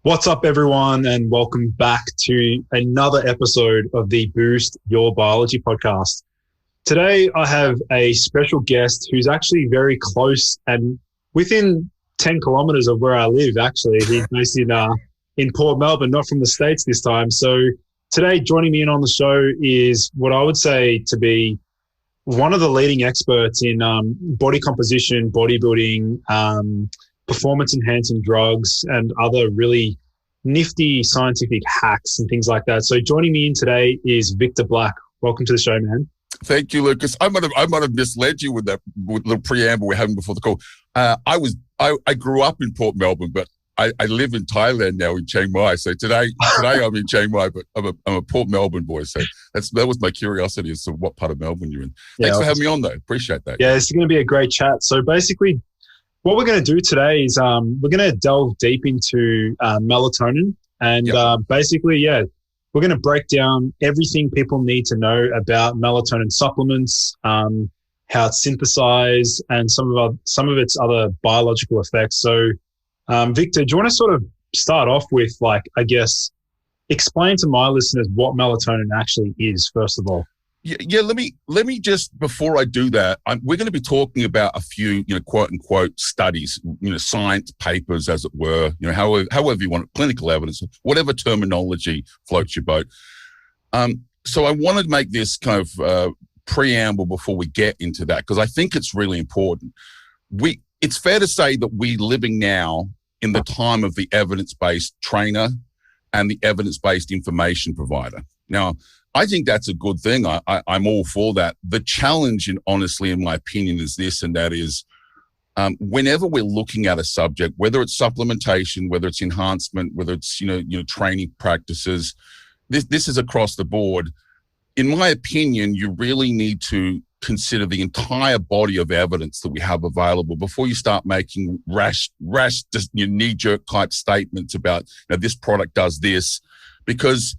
What's up, everyone, and welcome back to another episode of the Boost Your Biology podcast. Today, I have a special guest who's actually very close and within 10 kilometers of where I live, actually. He's based in Port Melbourne, not from the States this time. So today, joining me in on the show is what I would say to be one of the leading experts in body composition, bodybuilding, performance-enhancing drugs, and other really nifty scientific hacks and things like that. So joining me in today is Victor Black. Welcome to the show, man. Thank you, Lucas. I might have misled you with the preamble we're having before the call. I grew up in Port Melbourne, but I live in Thailand now, in Chiang Mai. So today I'm in Chiang Mai, but I'm a Port Melbourne boy. So that was my curiosity as to what part of Melbourne you're in. Thanks for having me on, though. Appreciate that. Yeah, it's going to be a great chat. So basically, what we're going to do today is we're going to delve deep into melatonin. And basically, we're going to break down everything people need to know about melatonin supplements, how it's synthesized, and some of its other biological effects. So, Victor, do you want to sort of start off with, explain to my listeners what melatonin actually is, first of all? Yeah. Let me just, before I do that, we're going to be talking about a few, quote unquote studies, science papers, as it were, however you want it, clinical evidence, whatever terminology floats your boat. So I want to make this kind of preamble before we get into that, because I think it's really important. It's fair to say that we're living now in the time of the evidence-based trainer and the evidence-based information provider. Now, I think that's a good thing. I'm all for that. The challenge, honestly, in my opinion, is this, and that is whenever we're looking at a subject, whether it's supplementation, whether it's enhancement, whether it's training practices, this is across the board. In my opinion, you really need to consider the entire body of evidence that we have available before you start making rash, just knee-jerk type statements about this product does this, because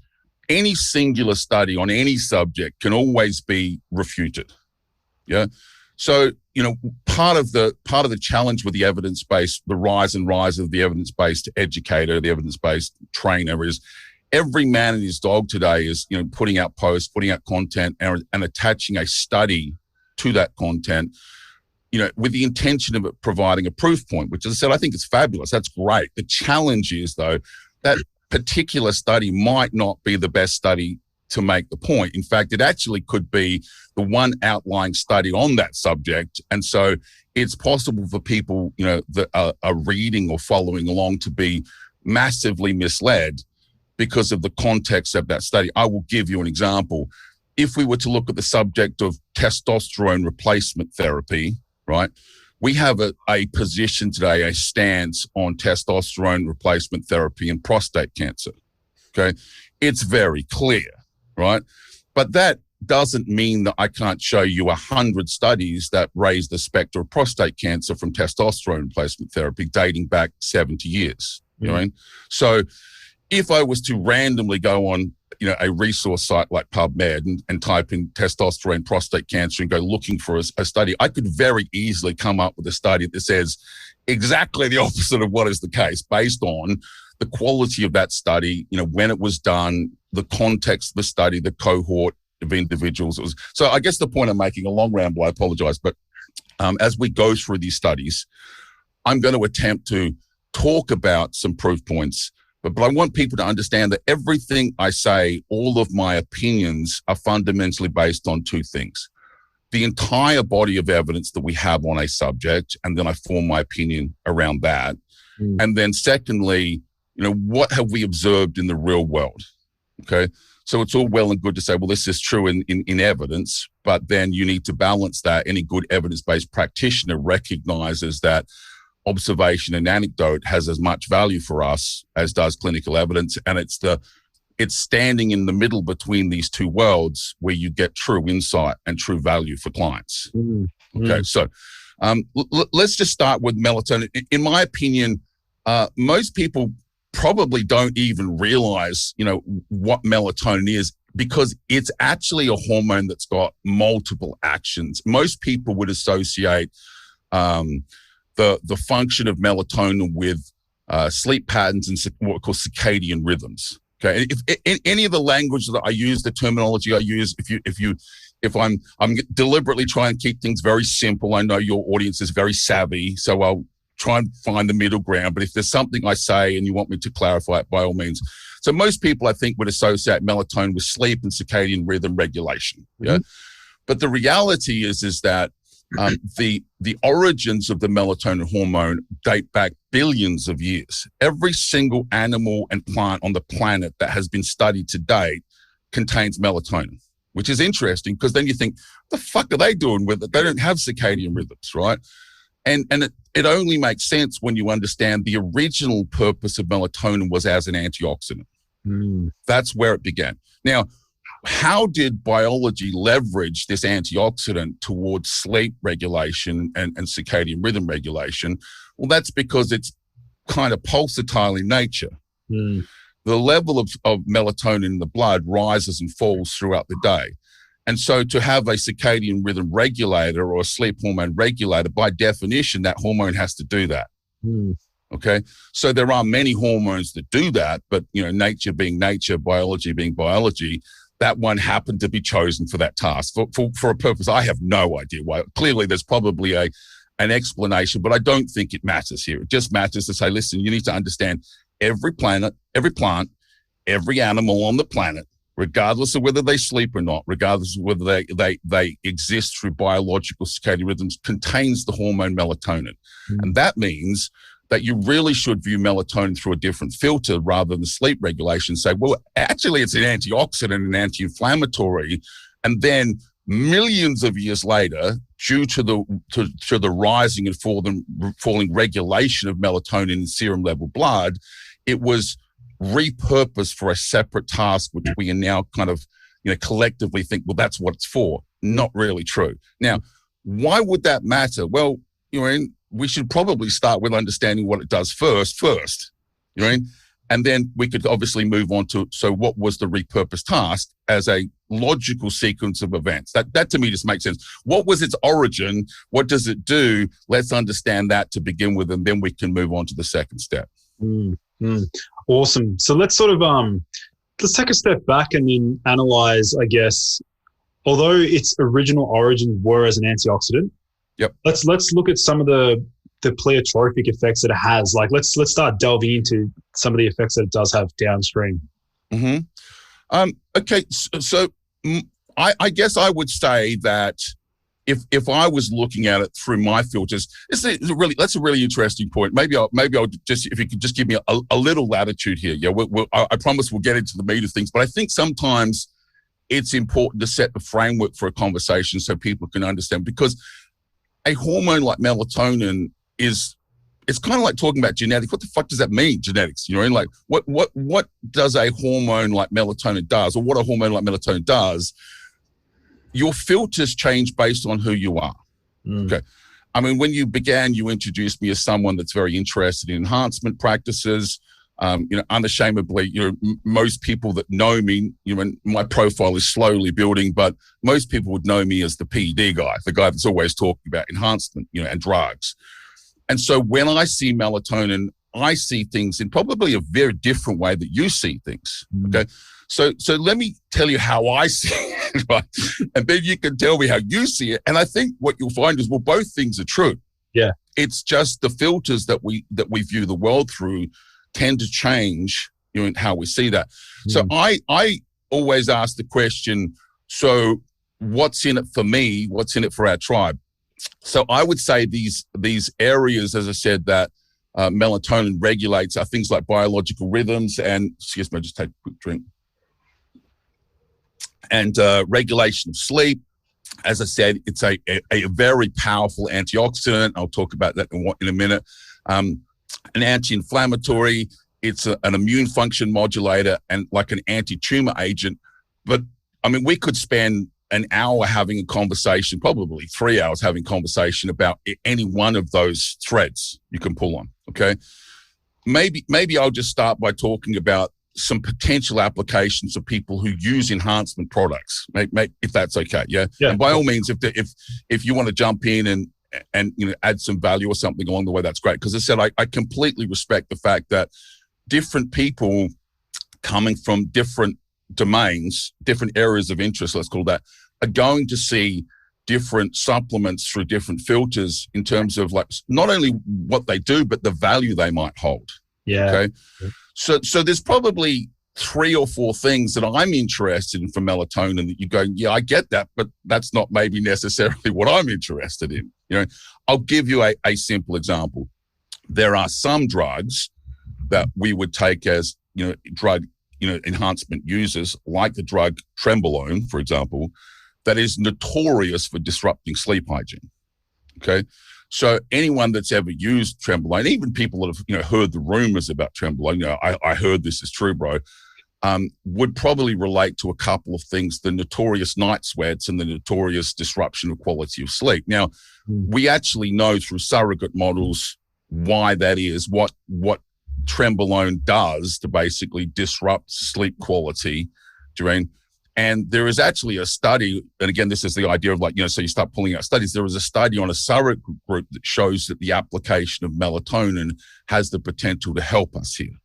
any singular study on any subject can always be refuted. Yeah. So, part of the challenge with the evidence-based, the rise of the evidence-based educator, the evidence-based trainer is every man and his dog today is, putting out posts, putting out content and attaching a study to that content, with the intention of it providing a proof point, which, as I said, I think it's fabulous. That's great. The challenge is, though, that particular study might not be the best study to make the point. In fact, it actually could be the one outlying study on that subject. And so it's possible for people, that are reading or following along to be massively misled because of the context of that study. I will give you an example. If we were to look at the subject of testosterone replacement therapy, right? We have a position today, a stance on testosterone replacement therapy and prostate cancer, okay? It's very clear, right? But that doesn't mean that I can't show you 100 studies that raise the specter of prostate cancer from testosterone replacement therapy dating back 70 years, you know what I mean? So if I was to randomly go on a resource site like PubMed and type in testosterone prostate cancer and go looking for a study, I could very easily come up with a study that says exactly the opposite of what is the case based on the quality of that study, when it was done, the context of the study, the cohort of individuals. So I guess the point I'm making, a long ramble, I apologize, but as we go through these studies, I'm going to attempt to talk about some proof points. But I want people to understand that everything I say, all of my opinions are fundamentally based on two things. The entire body of evidence that we have on a subject, and then I form my opinion around that. And then secondly, what have we observed in the real world? Okay. So it's all well and good to say, well, this is true in evidence, but then you need to balance that. Any good evidence-based practitioner recognizes that observation and anecdote has as much value for us as does clinical evidence. And it's standing in the middle between these two worlds where you get true insight and true value for clients. Okay. So let's just start with melatonin. In my opinion, most people probably don't even realize, what melatonin is, because it's actually a hormone that's got multiple actions. Most people would associate the function of melatonin with sleep patterns, and what we call circadian rhythms. Okay, if any of the language that I use, the terminology I use, if I'm deliberately trying to keep things very simple. I know your audience is very savvy, so I'll try and find the middle ground. But if there's something I say and you want me to clarify it, by all means. So most people, I think, would associate melatonin with sleep and circadian rhythm regulation. Yeah, but the reality is that the origins of the melatonin hormone date back billions of years. Every single animal and plant on the planet that has been studied to date contains melatonin, which is interesting because then you think, what the fuck are they doing with it? They don't have circadian rhythms, right? And it only makes sense when you understand the original purpose of melatonin was as an antioxidant. That's where it began. Now, how did biology leverage this antioxidant towards sleep regulation and circadian rhythm regulation? Well, that's because it's kind of pulsatile in nature. The level of melatonin in the blood rises and falls throughout the day. And so to have a circadian rhythm regulator or a sleep hormone regulator, by definition, that hormone has to do that. Okay. So there are many hormones that do that, but nature being nature, biology being biology, that one happened to be chosen for that task for a purpose. I have no idea why. Clearly there's probably an explanation, but I don't think it matters here. It just matters to say, listen, you need to understand every planet, every plant, every animal on the planet, regardless of whether they sleep or not, regardless of whether they exist through biological circadian rhythms, contains the hormone melatonin. And that means that you really should view melatonin through a different filter rather than sleep regulation. Say, well, actually it's an antioxidant and anti-inflammatory. And then millions of years later, due to the rising and falling regulation of melatonin in serum level blood, it was repurposed for a separate task, which we are now kind of, collectively think, well, that's what it's for. Not really true. Now, why would that matter? Well, we should probably start with understanding what it does first, and then we could obviously move on to, so what was the repurposed task as a logical sequence of events? That to me just makes sense. What was its origin? What does it do? Let's understand that to begin with, and then we can move on to the second step. Awesome. So let's sort of, let's take a step back and then analyze, I guess, although its original origins were as an antioxidant. Yep. Let's look at some of the pleiotropic effects that it has. Like let's start delving into some of the effects that it does have downstream. Okay. So I guess I would say that if I was looking at it through my filters, that's a really interesting point. Maybe I'll just, if you could just give me a little latitude here. Yeah. I promise we'll get into the meat of things, but I think sometimes it's important to set the framework for a conversation so people can understand, because a hormone like melatonin it's kind of like talking about genetics. What the fuck does that mean, genetics? Like what does a hormone like melatonin does, or what a hormone like melatonin does? Your filters change based on who you are. Okay. I mean, when you began, you introduced me as someone that's very interested in enhancement practices. Unashamedly, most people that know me, my profile is slowly building, but most people would know me as the PED guy, the guy that's always talking about enhancement, and drugs. And so when I see melatonin, I see things in probably a very different way that you see things. Okay. So let me tell you how I see it, right? And then you can tell me how you see it. And I think what you'll find is, well, both things are true. Yeah. It's just the filters that we view the world through tend to change, in how we see that. So I always ask the question, so what's in it for me? What's in it for our tribe? So I would say these areas, as I said, that melatonin regulates are things like biological rhythms and, excuse me, just take a quick drink. And regulation of sleep. As I said, it's a very powerful antioxidant. I'll talk about that in a minute. An anti-inflammatory. It's an immune function modulator and like an anti-tumor agent. But I mean, we could spend an hour having a conversation, probably 3 hours having a conversation about any one of those threads you can pull on. Okay. Maybe I'll just start by talking about some potential applications for people who use enhancement products, if that's okay. Yeah. Yeah. And by all means, if you want to jump in and add some value or something along the way, that's great. Because I said, I completely respect the fact that different people coming from different domains, different areas of interest, let's call that, are going to see different supplements through different filters in terms of like not only what they do, but the value they might hold. Yeah. Okay. So there's probably 3 or 4 things that I'm interested in for melatonin that you go, yeah, I get that, but that's not maybe necessarily what I'm interested in. I'll give you a simple example. There are some drugs that we would take as, drug, enhancement users, like the drug Trenbolone, for example, that is notorious for disrupting sleep hygiene. Okay. So anyone that's ever used Trenbolone, even people that have, heard the rumors about Trenbolone, I heard this is true, bro, would probably relate to a couple of things: the notorious night sweats and the notorious disruption of quality of sleep. Now, we actually know through surrogate models why that is, what Trenbolone does to basically disrupt sleep quality during. And there is actually a study, and again, this is the idea of so you start pulling out studies. There was a study on a surrogate group that shows that the application of melatonin has the potential to help us here.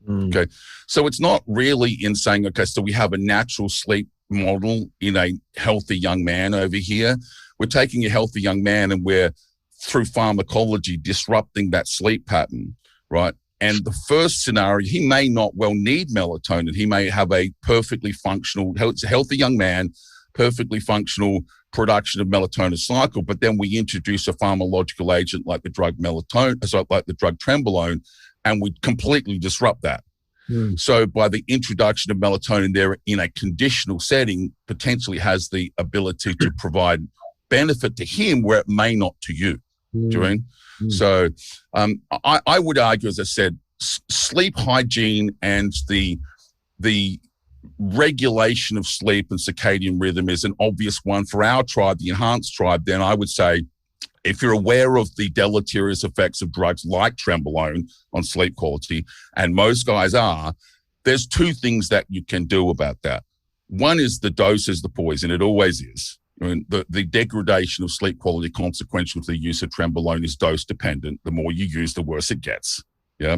Okay. So it's not really in saying, okay, so we have a natural sleep model in a healthy young man over here. We're taking a healthy young man and we're, through pharmacology, disrupting that sleep pattern, right? And the first scenario, he may not well need melatonin. He may have a perfectly functional, healthy young man, perfectly functional production of melatonin cycle. But then we introduce a pharmacological agent like the drug Trenbolone, and we completely disrupt that. So by the introduction of melatonin there in a conditional setting, potentially has the ability to provide benefit to him where it may not to you. So I would argue, as I said, sleep hygiene and the regulation of sleep and circadian rhythm is an obvious one for our tribe, the enhanced tribe. Then I would say, if you're aware of the deleterious effects of drugs like Trenbolone on sleep quality, and most guys are, there's 2 things that you can do about that. One is the dose is the poison. It always is. I mean, the degradation of sleep quality consequential to the use of Trenbolone is dose dependent. The more you use, the worse it gets. Yeah.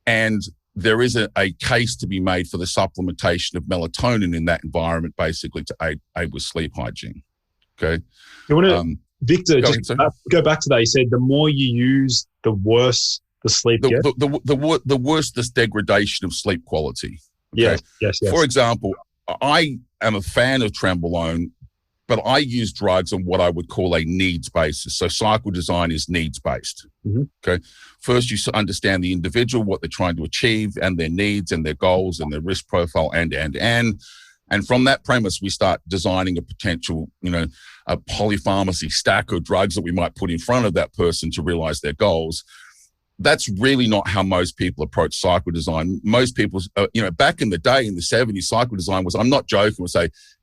And there is a case to be made for the supplementation of melatonin in that environment, basically to aid with sleep hygiene. Okay. You want to, Victor, go back to that. You said the more you use, the worse the sleep gets. The worse this degradation of sleep quality. Okay? Yes. For example, I am a fan of Trenbolone, but I use drugs on what I would call a needs basis. So cycle design is needs based. Okay. First, you understand the individual, what they're trying to achieve, and their needs and their goals and their risk profile, and from that premise, we start designing a potential, a polypharmacy stack of drugs that we might put in front of that person to realize their goals. That's really not how most people approach cycle design. Most people, back in the day in the 70s, cycle design was, I'm not joking,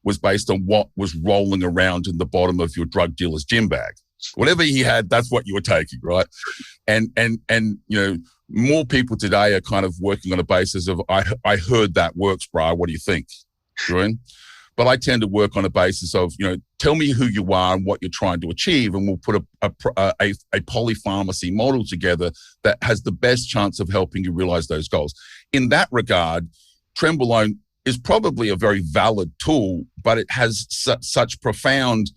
was based on what was rolling around in the bottom of your drug dealer's gym bag. Whatever he had, that's what you were taking, right? And more people today are kind of working on a basis of, I heard that works, bro. What do you think? But I tend to work on a basis of, tell me who you are and what you're trying to achieve, and we'll put a polypharmacy model together that has the best chance of helping you realize those goals. In that regard, Trenbolone is probably a very valid tool, but it has such profound,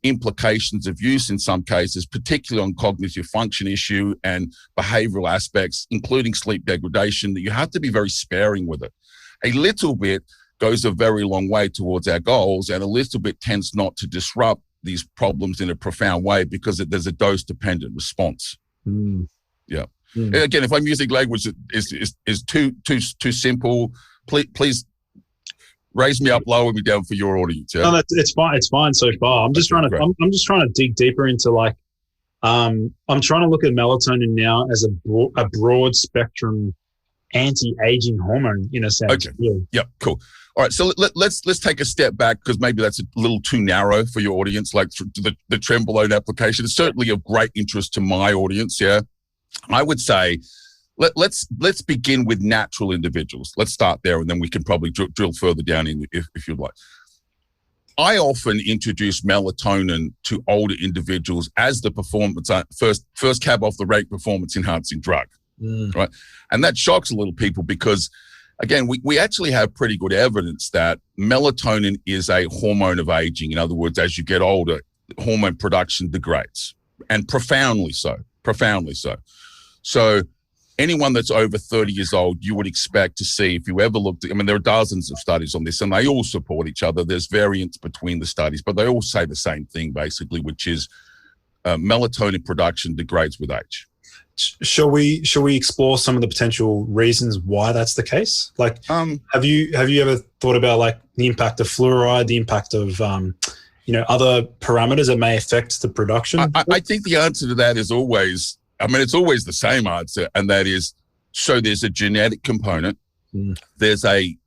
implications of use in some cases, particularly on cognitive function issue and behavioral aspects, including sleep degradation, that you have to be very sparing with it. A little bit goes a very long way towards our goals, and a little bit tends not to disrupt these problems in a profound way because there's a dose-dependent response. Yeah. Again, if I'm using language that is too simple, please raise me up, lower me down for your audience. Yeah? No, it's fine. It's fine so far. I'm just trying to dig deeper into I'm trying to look at melatonin now as a broad spectrum anti-aging hormone in a sense. Okay. Yeah. Cool. All right. So let's take a step back, because maybe that's a little too narrow for your audience. Like the Trenbolone application is certainly of great interest to my audience. Yeah. I would say let's begin with natural individuals. Let's start there, and then we can probably drill further down in if you'd like. I often introduce melatonin to older individuals as the performance first cab off the rank performance enhancing drug, right? And that shocks a little people because, again, we actually have pretty good evidence that melatonin is a hormone of aging. In other words, as you get older, hormone production degrades, and profoundly so. So anyone that's over 30 years old, you would expect to see, if you ever looked at, I mean, there are dozens of studies on this and they all support each other. There's variance between the studies, but they all say the same thing basically, which is melatonin production degrades with age. Shall we explore some of the potential reasons why that's the case? Like, have you ever thought about like the impact of fluoride, the impact of, other parameters that may affect the production? I think the answer to that is always, it's always the same answer, and that is, so there's a genetic component, there's a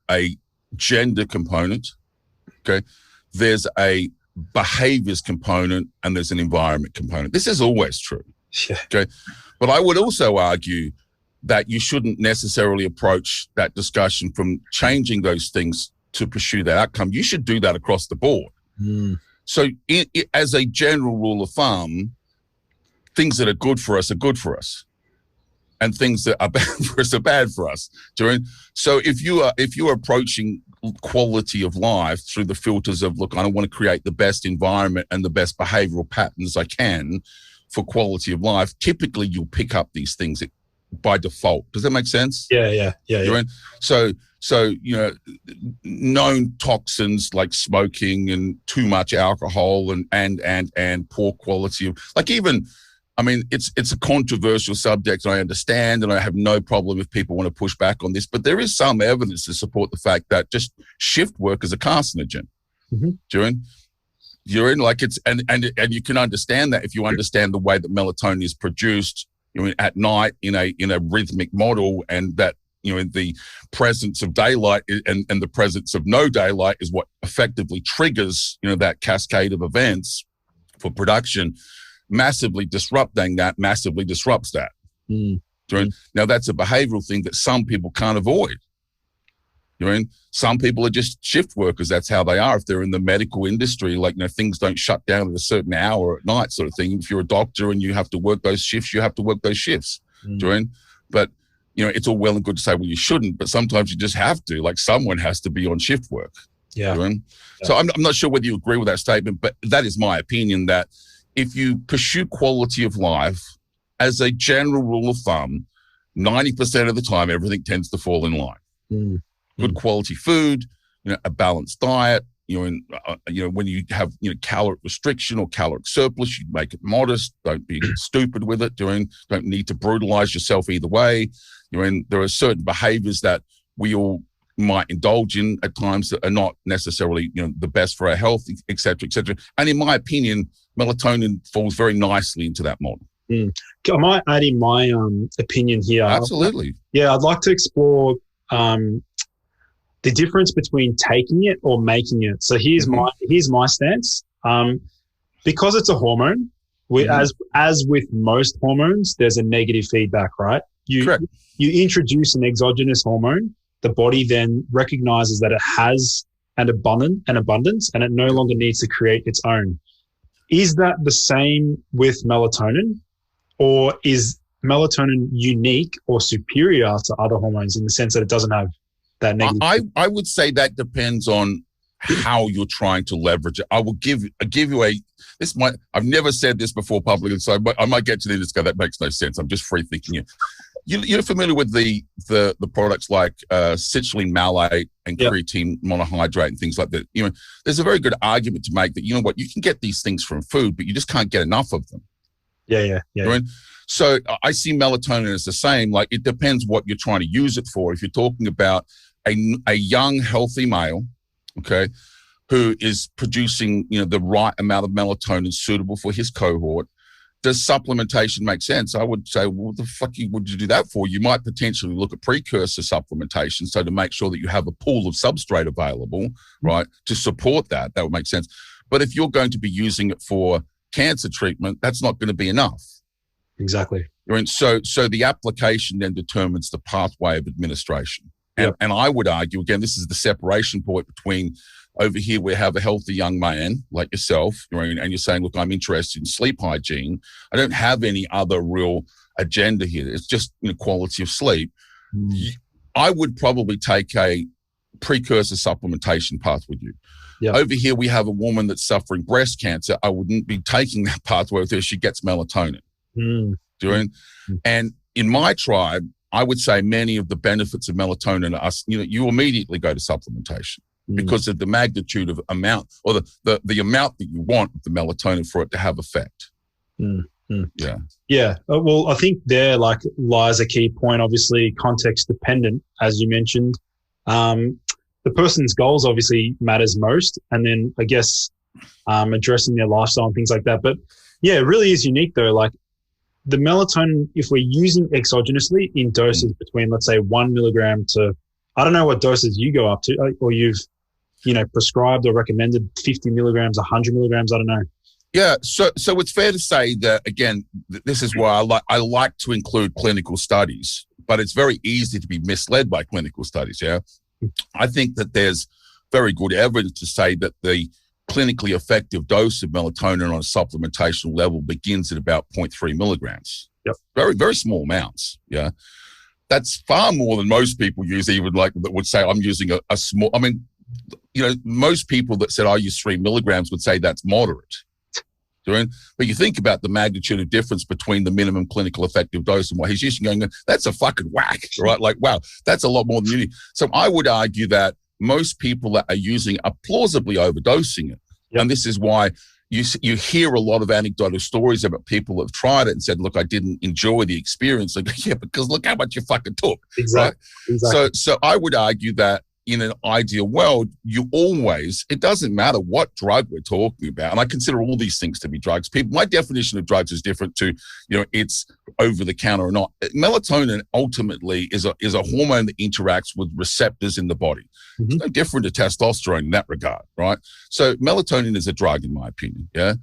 gender component, okay? There's a behaviors component, and there's an environment component. This is always true, okay? But I would also argue that you shouldn't necessarily approach that discussion from changing those things to pursue that outcome. You should do that across the board. So as a general rule of thumb, things that are good for us, and things that are bad for us are bad for us. So if you are approaching quality of life through the filters of, look, I want to create the best environment and the best behavioral patterns I can for quality of life, typically you'll pick up these things by default. Does that make sense? Yeah. So known toxins like smoking and too much alcohol and poor quality of, like, even, it's a controversial subject, and I understand, and I have no problem if people want to push back on this, but there is some evidence to support the fact that just shift work is a carcinogen. Urine, like it's, and you can understand that if you understand the way that melatonin is produced, at night in a rhythmic model, and that, in the presence of daylight and the presence of no daylight is what effectively triggers, that cascade of events for production. Massively disrupting that massively disrupts that. Now, that's a behavioral thing that some people can't avoid. Some people are just shift workers. That's how they are. If they're in the medical industry, like, things don't shut down at a certain hour at night, sort of thing. If you're a doctor and you have to work those shifts, you have to work those shifts. But, it's all well and good to say, well, you shouldn't, but sometimes you just have to, like, someone has to be on shift work. So I'm not sure whether you agree with that statement, but that is my opinion, that if you pursue quality of life, as a general rule of thumb, 90% of the time, everything tends to fall in line. Good quality food, a balanced diet, when you have, caloric restriction or caloric surplus, you make it modest. Don't be stupid with it. Don't need to brutalize yourself either way. There are certain behaviors that we all might indulge in at times that are not necessarily, the best for our health, et cetera, et cetera. And in my opinion, melatonin falls very nicely into that model. I might add in my opinion here. Absolutely. Yeah, I'd like to explore the difference between taking it or making it. So here's my stance. Because it's a hormone, as with most hormones, there's a negative feedback, right? Correct. You introduce an exogenous hormone, the body then recognizes that it has an abundance, and it no longer needs to create its own. Is that the same with melatonin, or is melatonin unique or superior to other hormones in the sense that it doesn't have that negative? I would say that depends on how you're trying to leverage it. I will give you I've never said this before publicly, so I might get to the end and go, that makes no sense. I'm just free thinking it. You're familiar with the products like citrulline malate and creatine monohydrate and things like that. There's a very good argument to make that, you can get these things from food, but you just can't get enough of them. Yeah. So I see melatonin as the same. Like, it depends what you're trying to use it for. If you're talking about a young, healthy male, okay, who is producing, the right amount of melatonin suitable for his cohort, does supplementation make sense? I would say, well, what the fuck would you do that for? You might potentially look at precursor supplementation, so to make sure that you have a pool of substrate available, right, to support that. That would make sense. But if you're going to be using it for cancer treatment, that's not going to be enough. Exactly. So the application then determines the pathway of administration. And I would argue, again, this is the separation point between Over here, we have a healthy young man like yourself, and you're saying, look, I'm interested in sleep hygiene. I don't have any other real agenda here. It's just quality of sleep. I would probably take a precursor supplementation path with you. Yep. Over here, we have a woman that's suffering breast cancer. I wouldn't be taking that pathway with her. She gets melatonin. And in my tribe, I would say many of the benefits of melatonin are, you immediately go to supplementation because of the magnitude of amount or the amount that you want of the melatonin for it to have effect. Yeah. Well, I think there lies a key point, obviously context dependent, as you mentioned. The person's goals obviously matters most, and then I guess addressing their lifestyle and things like that. But yeah, it really is unique though. Like the melatonin, if we're using exogenously in doses between, let's say, 1 milligram to, I don't know what doses you go up to, or you've, prescribed or recommended 50 milligrams, 100 milligrams. I don't know. Yeah. So it's fair to say that, again, this is why I like to include clinical studies, but it's very easy to be misled by clinical studies. Yeah. I think that there's very good evidence to say that the clinically effective dose of melatonin on a supplementation level begins at about 0.3 milligrams. Yep. Very, very small amounts. Yeah. That's far more than most people use, even that would say I'm using a small, most people that said I use 3 milligrams would say that's moderate. But you think about the magnitude of difference between the minimum clinical effective dose and what he's using, going, that's a fucking whack, right? Like, wow, that's a lot more than you need. So I would argue that most people that are using are plausibly overdosing it. Yep. And this is why you hear a lot of anecdotal stories about people that have tried it and said, look, I didn't enjoy the experience. Like, yeah, because look how much you fucking took. Exactly. Right? Exactly. So I would argue that in an ideal world, it doesn't matter what drug we're talking about. And I consider all these things to be drugs. My definition of drugs is different to, it's over the counter or not. Melatonin ultimately is a hormone that interacts with receptors in the body. It's no different to testosterone in that regard, right? So melatonin is a drug, in my opinion. Yeah.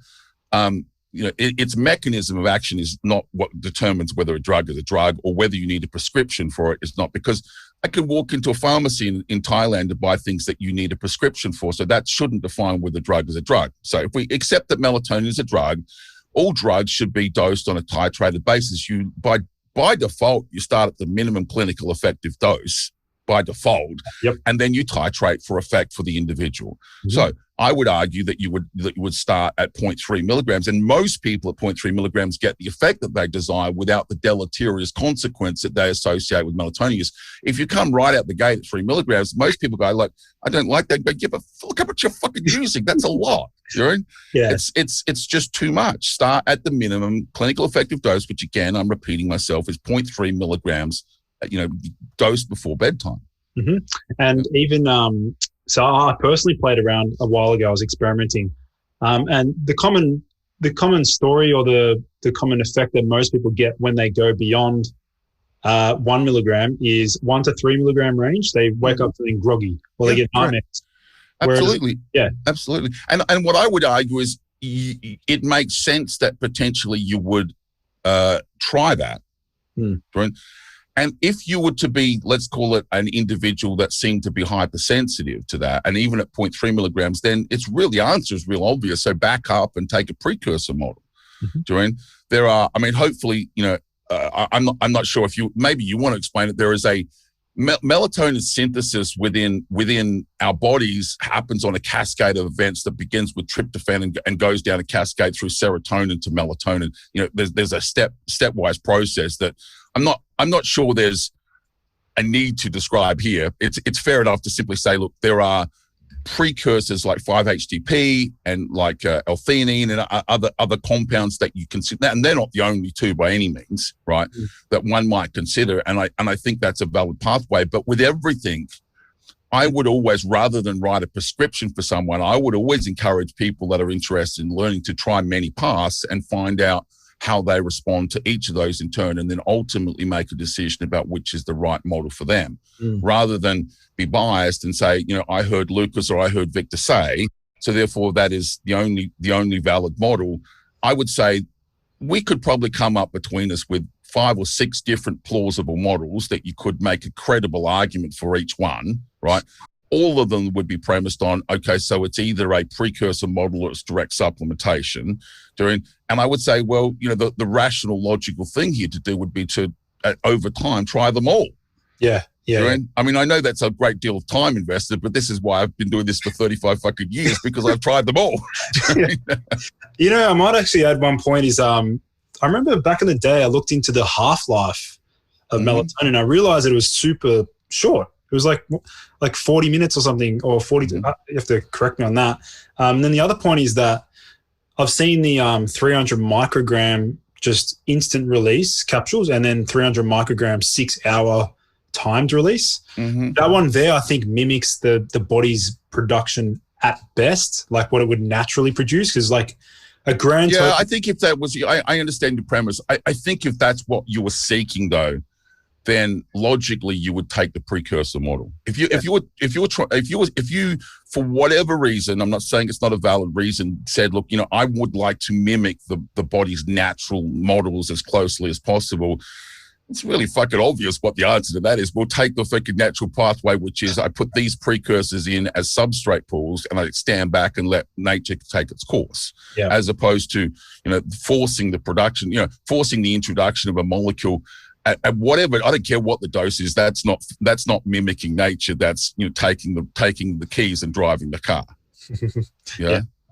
Its mechanism of action is not what determines whether a drug is a drug or whether you need a prescription for it. It's not, because I could walk into a pharmacy in Thailand to buy things that you need a prescription for. So that shouldn't define whether a drug is a drug. So if we accept that melatonin is a drug, all drugs should be dosed on a titrated basis. By default, you start at the minimum clinical effective dose by default, and then you titrate for effect for the individual. So I would argue that you would start at 0.3 milligrams, and most people at 0.3 milligrams get the effect that they desire without the deleterious consequence that they associate with melatonin use. If you come right out the gate at 3 milligrams, most people go, like, I don't like that, but but look how much you're fucking using. That's a lot. Yeah. It's just too much. Start at the minimum clinical effective dose, which again, I'm repeating myself, is 0.3 milligrams, dosed before bedtime. And even, so I personally played around a while ago. I was experimenting, and the common story or the common effect that most people get when they go beyond 1 milligram is 1 to 3 milligram range. They wake up feeling groggy, or they get nightmares. Absolutely, whereas, absolutely. And what I would argue is it makes sense that potentially you would try that. Right? And if you were to be, let's call it an individual that seemed to be hypersensitive to that, and even at 0.3 milligrams, then the answer is real obvious. So back up and take a precursor model. There are, hopefully, I'm not sure if maybe you want to explain it. There is a melatonin synthesis within our bodies happens on a cascade of events that begins with tryptophan and goes down a cascade through serotonin to melatonin. There's a stepwise process that I'm not sure there's a need to describe here. It's fair enough to simply say, look, there are precursors like 5-HTP and like L-theanine and other compounds that you consider, and they're not the only two by any means, right? That one might consider, and I think that's a valid pathway. But with everything, I would always, rather than write a prescription for someone, I would always encourage people that are interested in learning to try many paths and find out how they respond to each of those in turn, and then ultimately make a decision about which is the right model for them, rather than be biased and say, I heard Lucas or I heard Victor say, so therefore that is the only valid model. I would say we could probably come up between us with 5 or 6 different plausible models that you could make a credible argument for each one, right? all of them would be premised on, okay, so it's either a precursor model or it's direct supplementation. And I would say, well, the rational, logical thing here to do would be to, over time, try them all. Yeah. I mean, I know that's a great deal of time invested, but this is why I've been doing this for 35 fucking years, because I've tried them all. I might actually add one point is, I remember back in the day, I looked into the half-life of melatonin. I realized it was super short. It was like 40 minutes or something, or 40. You have to correct me on that. And then the other point is that I've seen the 300 microgram just instant release capsules, and then 300 microgram 6-hour timed release. That one there, I think, mimics the body's production at best, like what it would naturally produce. Because like a grand total. I think if that was, I understand your premise. I think if that's what you were seeking, though, then logically you would take the precursor model. If you for whatever reason, I'm not saying it's not a valid reason, said, look, I would like to mimic the body's natural models as closely as possible. It's really fucking obvious what the answer to that is. We'll take the fucking natural pathway, which is I put these precursors in as substrate pools and I stand back and let nature take its course, as opposed to, forcing the production, forcing the introduction of a molecule at whatever. I don't care what the dose is. That's not mimicking nature. That's, taking the keys and driving the car.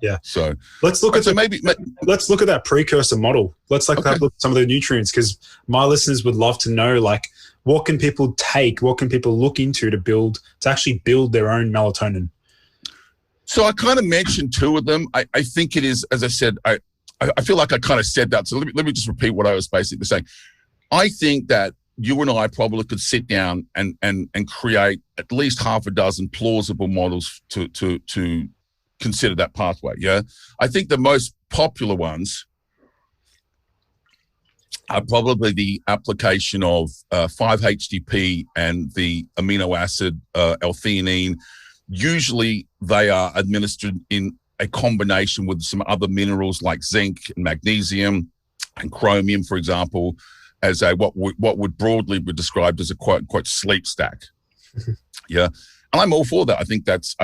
Yeah. So let's look at let's look at that precursor model. Let's have a look at some of the nutrients, because my listeners would love to know, like, what can people take? What can people look into to actually build their own melatonin? So I kind of mentioned two of them. I think it is, as I said, I feel like I kind of said that. So let me just repeat what I was basically saying. I think that you and I probably could sit down and create at least half a dozen plausible models to consider that pathway. Yeah. I think the most popular ones are probably the application of 5-HTP and the amino acid L-theanine. Usually they are administered in a combination with some other minerals like zinc and magnesium and chromium, for example, as a what would broadly be described as a quote unquote sleep stack. Yeah. And I'm all for that. I think that's,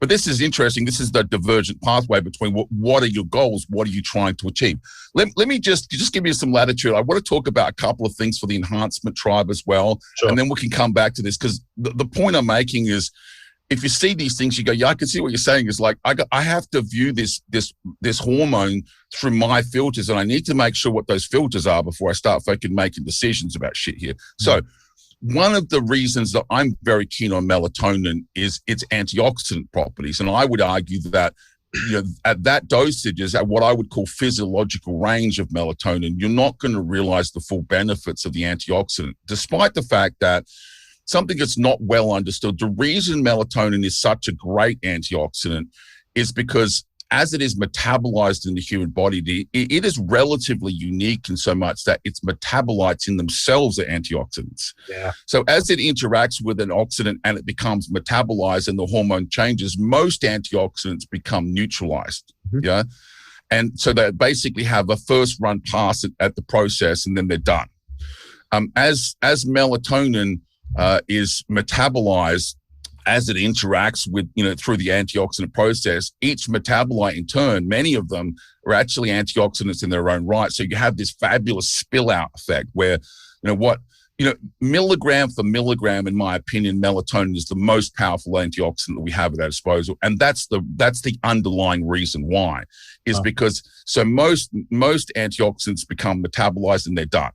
but this is interesting. This is the divergent pathway between what are your goals? What are you trying to achieve? Let me just give you some latitude. I want to talk about a couple of things for the enhancement tribe as well. Sure. And then we can come back to this, because the point I'm making is, if you see these things, you go, yeah, I can see what you're saying. Is like, I have to view this hormone through my filters, and I need to make sure what those filters are before I start fucking making decisions about shit here. So one of the reasons that I'm very keen on melatonin is its antioxidant properties. And I would argue that, at that dosage, is at what I would call physiological range of melatonin, you're not going to realize the full benefits of the antioxidant, despite the fact that something that's not well understood. The reason melatonin is such a great antioxidant is because as it is metabolized in the human body, it is relatively unique in so much that its metabolites in themselves are antioxidants. Yeah. So as it interacts with an oxidant and it becomes metabolized and the hormone changes, most antioxidants become neutralized. Mm-hmm. Yeah. And so they basically have a first run pass at the process, and then they're done. As melatonin is metabolized as it interacts with, through the antioxidant process, each metabolite in turn, many of them are actually antioxidants in their own right. So you have this fabulous spill out effect where, milligram for milligram, in my opinion, melatonin is the most powerful antioxidant that we have at our disposal. And that's the underlying reason why, is because most antioxidants become metabolized and they're done.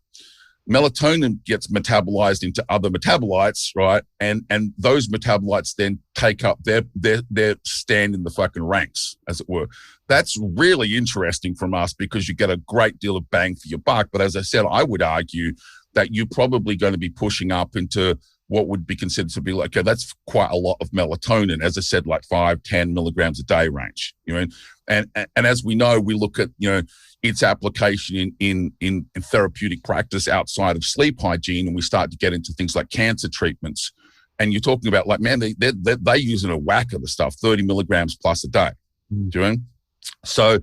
Melatonin gets metabolized into other metabolites, right? And those metabolites then take up their stand in the fucking ranks, as it were. That's really interesting from us, because you get a great deal of bang for your buck. But as I said, I would argue that you're probably going to be pushing up into what would be considered to be like, okay, that's quite a lot of melatonin. As I said, like 5-10 milligrams a day range, and as we know, we look at, its application in therapeutic practice outside of sleep hygiene, and we start to get into things like cancer treatments. And you're talking about, like, man, they're using a whack of the stuff, 30 milligrams plus a day. So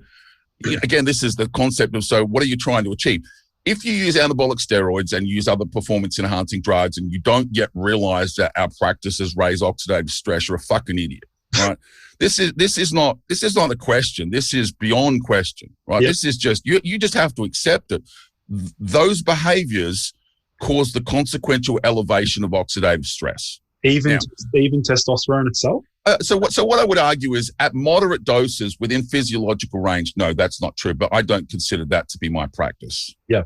again, this is the concept of, so what are you trying to achieve? if you use anabolic steroids and use other performance enhancing drugs and you don't yet realize that our practices raise oxidative stress, you're a fucking idiot, right? This is not a question. This is beyond question, right? Yep. This is just, you just have to accept it. Those behaviors cause the consequential elevation of oxidative stress. Even testosterone itself? So what I would argue is at moderate doses within physiological range, no, that's not true, but I don't consider that to be my practice. Yeah.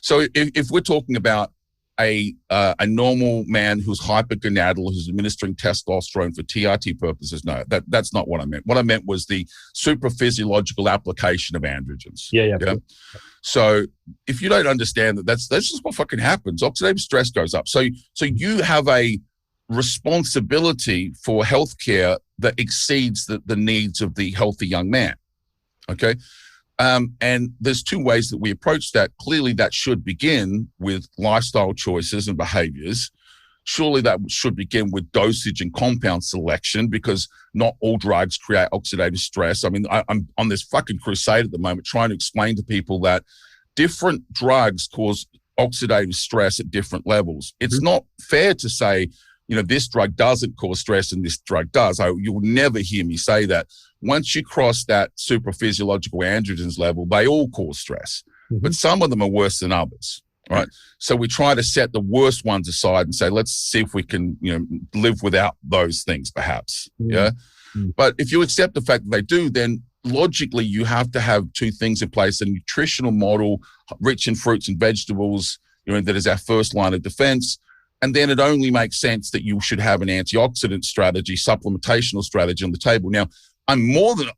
So if we're talking about a normal man who's hypergonadal, who's administering testosterone for TRT purposes, no, that's not what I meant. What I meant was the supraphysiological application of androgens. Yeah. So if you don't understand that, that's just what fucking happens. Oxidative stress goes up. So you have a responsibility for healthcare that exceeds the needs of the healthy young man. Okay. And there's two ways that we approach that. Clearly that should begin with lifestyle choices and behaviors. Surely that should begin with dosage and compound selection, because not all drugs create oxidative stress. I mean, I'm on this fucking crusade at the moment trying to explain to people that different drugs cause oxidative stress at different levels. It's not fair to say, this drug doesn't cause stress and this drug does. You will never hear me say that. Once you cross that supraphysiological androgens level, they all cause stress, but some of them are worse than others, right? So we try to set the worst ones aside and say, let's see if we can, live without those things perhaps, yeah? But if you accept the fact that they do, then logically you have to have two things in place: a nutritional model rich in fruits and vegetables, that is our first line of defense. And then it only makes sense that you should have an antioxidant strategy, supplementational strategy on the table. Now,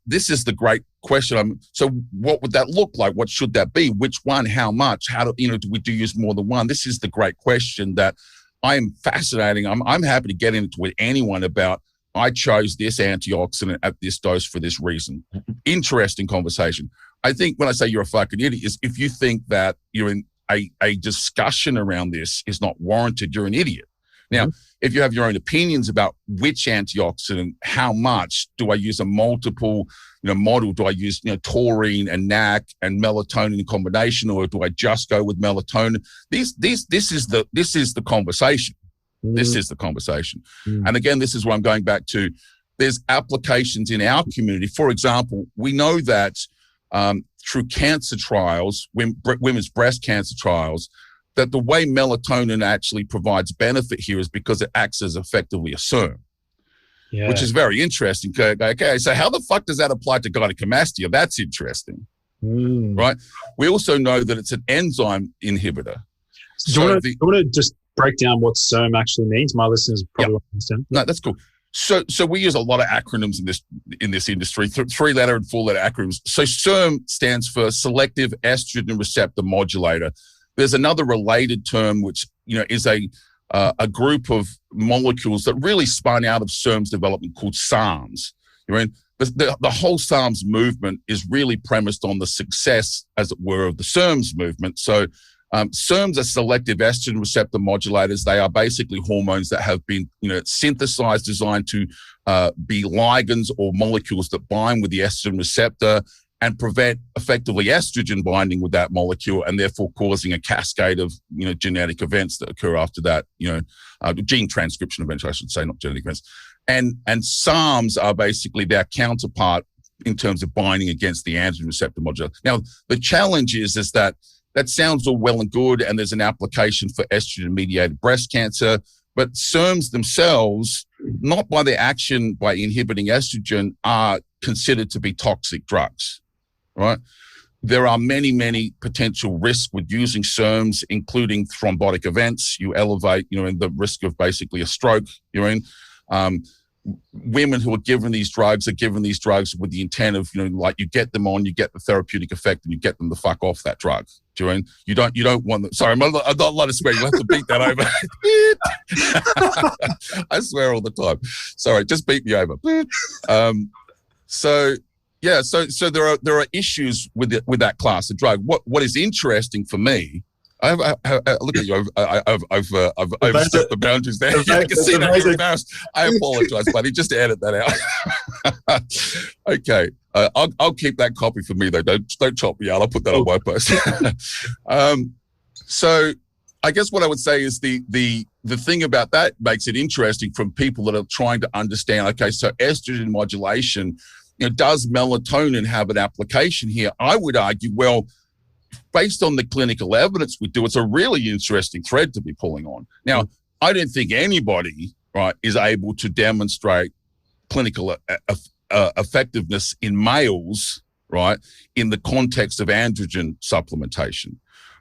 this is the great question. So what would that look like? What should that be? Which one? How much? Do we use more than one? This is the great question that I am fascinating. I'm happy to get into with anyone about. I chose this antioxidant at this dose for this reason. Interesting conversation. I think when I say you're a fucking idiot is if you think that you're in a discussion around this is not warranted, you're an idiot. Now, if you have your own opinions about which antioxidant, how much, do I use a multiple, model? Do I use, taurine and NAC and melatonin in combination, or do I just go with melatonin? This is the conversation. This is the conversation. And again, this is what I'm going back to. There's applications in our community. For example, we know that through cancer trials, women's breast cancer trials, that the way melatonin actually provides benefit here is because it acts as effectively a SERM, which is very interesting. Okay, so how the fuck does that apply to gynecomastia? That's interesting, right? We also know that it's an enzyme inhibitor. Do you want to just break down what SERM actually means? My listeners probably won't understand. No, that's cool. So we use a lot of acronyms in this industry, 3-letter and 4-letter acronyms. So SERM stands for Selective Estrogen Receptor Modulator. There's another related term, which is a group of molecules that really spun out of SERM's development called SARMs. The whole SARMs movement is really premised on the success, as it were, of the SERMs movement. So SERMs are selective estrogen receptor modulators. They are basically hormones that have been, synthesized, designed to be ligands or molecules that bind with the estrogen receptor and prevent effectively estrogen binding with that molecule, and therefore causing a cascade of, genetic events that occur after that, gene transcription events, I should say, not genetic events. And SARMs are basically their counterpart in terms of binding against the androgen receptor modulator. Now, the challenge is that sounds all well and good, and there's an application for estrogen-mediated breast cancer, but SERMs themselves, not by their action by inhibiting estrogen, are considered to be toxic drugs, right? There are many, many potential risks with using SERMs, including thrombotic events. You elevate, in the risk of basically a stroke. Women who are given these drugs with the intent of, you get them on, you get the therapeutic effect, and you get them the fuck off that drug. You don't want them. Sorry, I'm not a lot of swearing. You'll have to beat that over. I swear all the time. Sorry, just beat me over. So there are issues with that class of drug. What is interesting for me, Look at you. I've overstepped the boundaries there. I can see that you're embarrassed. I apologize, buddy. Just edit that out. Okay. I'll keep that copy for me though. Don't chop me out. I'll put that on my post. So I guess what I would say is the thing about that makes it interesting from people that are trying to understand, okay, so estrogen modulation, does melatonin have an application here? I would argue, well, based on the clinical evidence we do, it's a really interesting thread to be pulling on. Now, I don't think anybody, right, is able to demonstrate clinical effectiveness in males, right, in the context of androgen supplementation.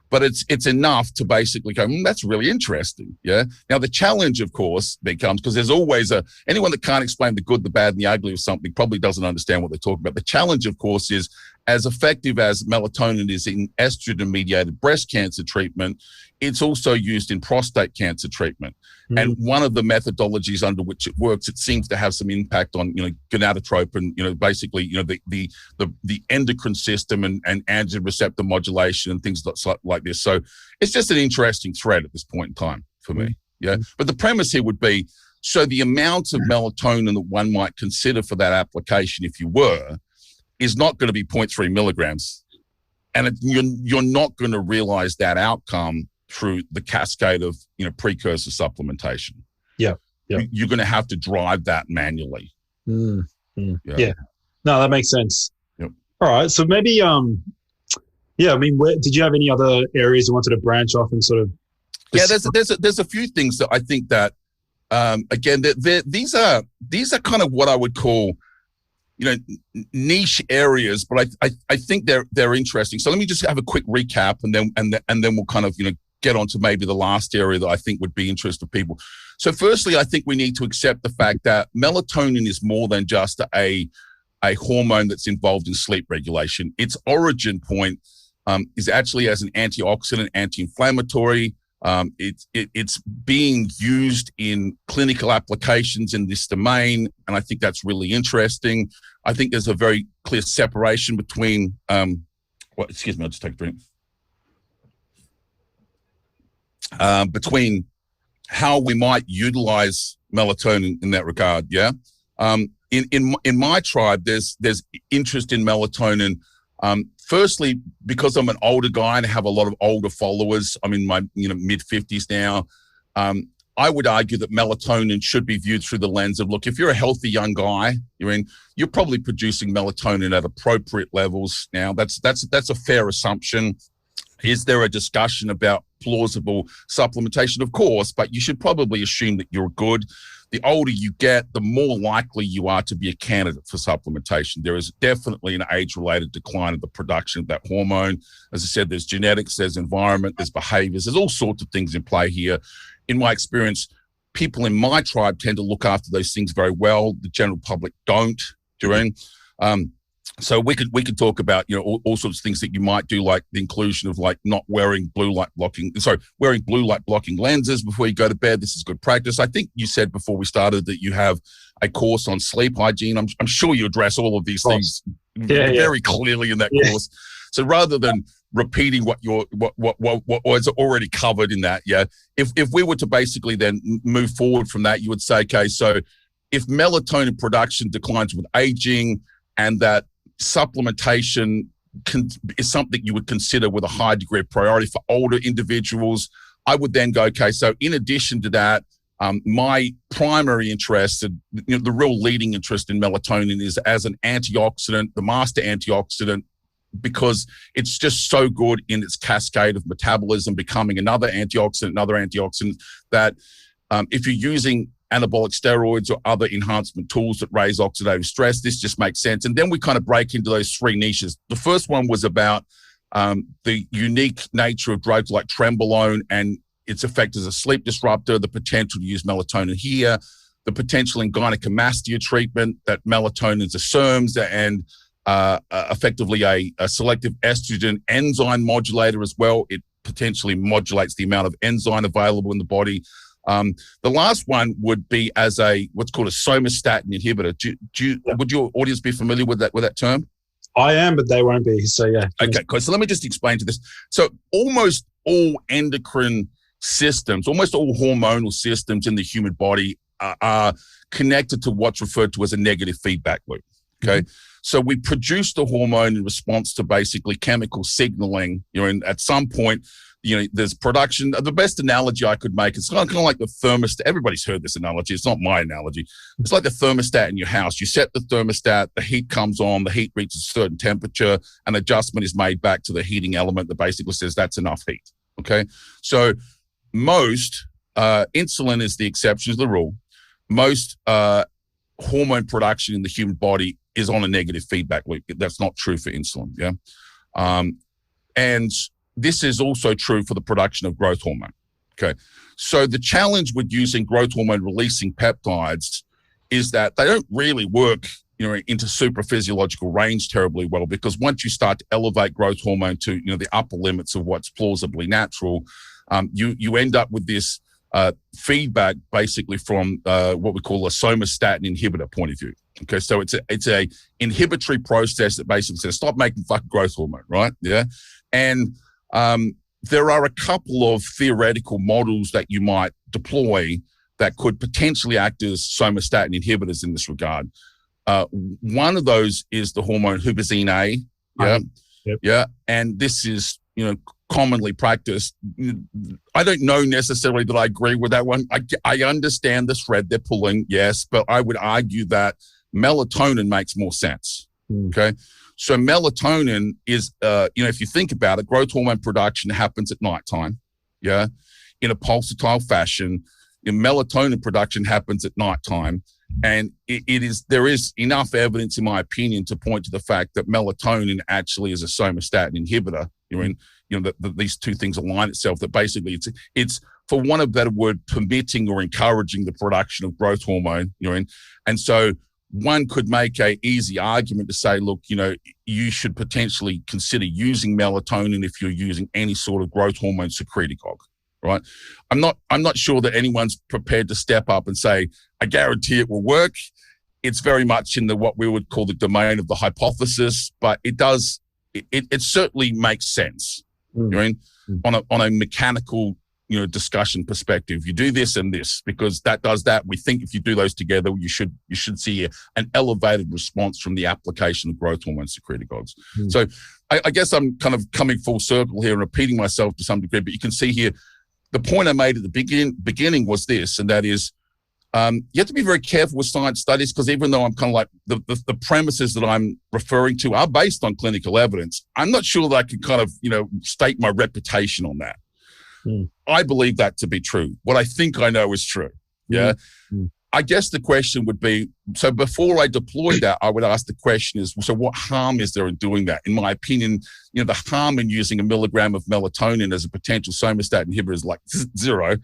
But it's enough to basically go, that's really interesting, yeah? Now, the challenge, of course, becomes, because there's always anyone that can't explain the good, the bad, and the ugly of something probably doesn't understand what they're talking about. The challenge, of course, is as effective as melatonin is in estrogen-mediated breast cancer treatment, it's also used in prostate cancer treatment. And one of the methodologies under which it works, it seems to have some impact on, gonadotropin, basically, the endocrine system and androgen receptor modulation and things like this. So it's just an interesting thread at this point in time for me. Yeah. But the premise here would be, so the amount of melatonin that one might consider for that application, if you were, is not going to be 0.3 milligrams. And you're not going to realize that outcome through the cascade of, precursor supplementation. Yeah. You're going to have to drive that manually. Yeah. No, that makes sense. Yep. All right. So maybe, did you have any other areas you wanted to branch off and sort of? Yeah, there's a few things that I think that, again, these are kind of what I would call, niche areas, but I think they're interesting. So let me just have a quick recap, and then we'll kind of get on to maybe the last area that I think would be interest to people. So firstly, I think we need to accept the fact that melatonin is more than just a hormone that's involved in sleep regulation. Its origin point is actually as an antioxidant, anti-inflammatory. It's being used in clinical applications in this domain, and I think that's really interesting. I think there's a very clear separation between, excuse me, I'll just take a drink. Between how we might utilize melatonin in that regard, yeah. In my tribe, there's interest in melatonin. Firstly, because I'm an older guy and have a lot of older followers. I'm in my mid 50s now. I would argue that melatonin should be viewed through the lens of, look, if you're a healthy young guy, you're probably producing melatonin at appropriate levels now. That's a fair assumption. Is there a discussion about plausible supplementation? Of course, but you should probably assume that you're good. The older you get, the more likely you are to be a candidate for supplementation. There is definitely an age-related decline of the production of that hormone. As I said, there's genetics, there's environment, there's behaviors, there's all sorts of things in play here. In my experience, people in my tribe tend to look after those things very well. The general public don't, so we could talk about all sorts of things that you might do, like the inclusion of not wearing blue light blocking lenses before you go to bed. This is good practice. I think you said before we started that you have a course on sleep hygiene. I'm sure you address all of these things very clearly in that course. So rather than repeating what was already covered in that, if we were to basically then move forward from that, you would say, okay, so if melatonin production declines with aging and that supplementation is something you would consider with a high degree of priority for older individuals, I would then go, okay, so in addition to that, my primary interest, the real leading interest in melatonin is as an antioxidant, the master antioxidant, because it's just so good in its cascade of metabolism, becoming another antioxidant that if you're using anabolic steroids or other enhancement tools that raise oxidative stress, this just makes sense. And then we kind of break into those three niches. The first one was about the unique nature of drugs like trenbolone and its effect as a sleep disruptor, the potential to use melatonin here, the potential in gynecomastia treatment, that melatonin is a SERMs and effectively a selective estrogen enzyme modulator as well. It potentially modulates the amount of enzyme available in the body. The last one would be as what's called a somatostatin inhibitor. Would your audience be familiar with that term? I am, but they won't be. So yeah. Okay, cool. So let me just explain to this. So almost all endocrine systems, almost all hormonal systems in the human body are connected to what's referred to as a negative feedback loop. Okay. So we produce the hormone in response to basically chemical signaling, and at some point, there's production. The best analogy I could make is kind of like the thermostat. Everybody's heard this analogy. It's not my analogy. It's like the thermostat in your house. You set the thermostat, the heat comes on, the heat reaches a certain temperature, an adjustment is made back to the heating element that basically says that's enough heat. Okay. So most, insulin is the exception to the rule. Most hormone production in the human body is on a negative feedback loop. That's not true for insulin. Yeah. And this is also true for the production of growth hormone. Okay. So the challenge with using growth hormone releasing peptides is that they don't really work, into supraphysiological range terribly well, because once you start to elevate growth hormone to, the upper limits of what's plausibly natural, you end up with this feedback basically from what we call a somatostatin inhibitor point of view. Okay, so it's a inhibitory process that basically says stop making fucking growth hormone, right? Yeah, and there are a couple of theoretical models that you might deploy that could potentially act as somatostatin inhibitors in this regard. One of those is the hormone huperzine A. Yeah, yep. Yeah, and this is commonly practiced. I don't know necessarily that I agree with that one. I understand the thread they're pulling, yes, but I would argue that melatonin makes more sense. Okay. So melatonin is, if you think about it, growth hormone production happens at nighttime. Yeah. In a pulsatile fashion, melatonin production happens at nighttime. And there is enough evidence, in my opinion, to point to the fact that melatonin actually is a somatostatin inhibitor. These two things align itself, that basically it's, for want of a better word, permitting or encouraging the production of growth hormone. And so one could make a easy argument to say, look, you should potentially consider using melatonin if you're using any sort of growth hormone secretagogue, right? I'm not sure that anyone's prepared to step up and say, I guarantee it will work. It's very much in what we would call the domain of the hypothesis, but it certainly makes sense. On a mechanical discussion perspective. You do this and this because that does that. We think if you do those together, you should see an elevated response from the application of growth hormone secretagogues. So I guess I'm kind of coming full circle here and repeating myself to some degree, but you can see here, the point I made at the beginning was this, and that is, you have to be very careful with science studies, because even though I'm kind of like the premises that I'm referring to are based on clinical evidence, I'm not sure that I can kind of, stake my reputation on that. I believe that to be true. What I think I know is true. Yeah. I guess the question would be, so before I deploy that, I would ask the question is, so what harm is there in doing that? In my opinion, the harm in using a milligram of melatonin as a potential somatostatin inhibitor is like zero,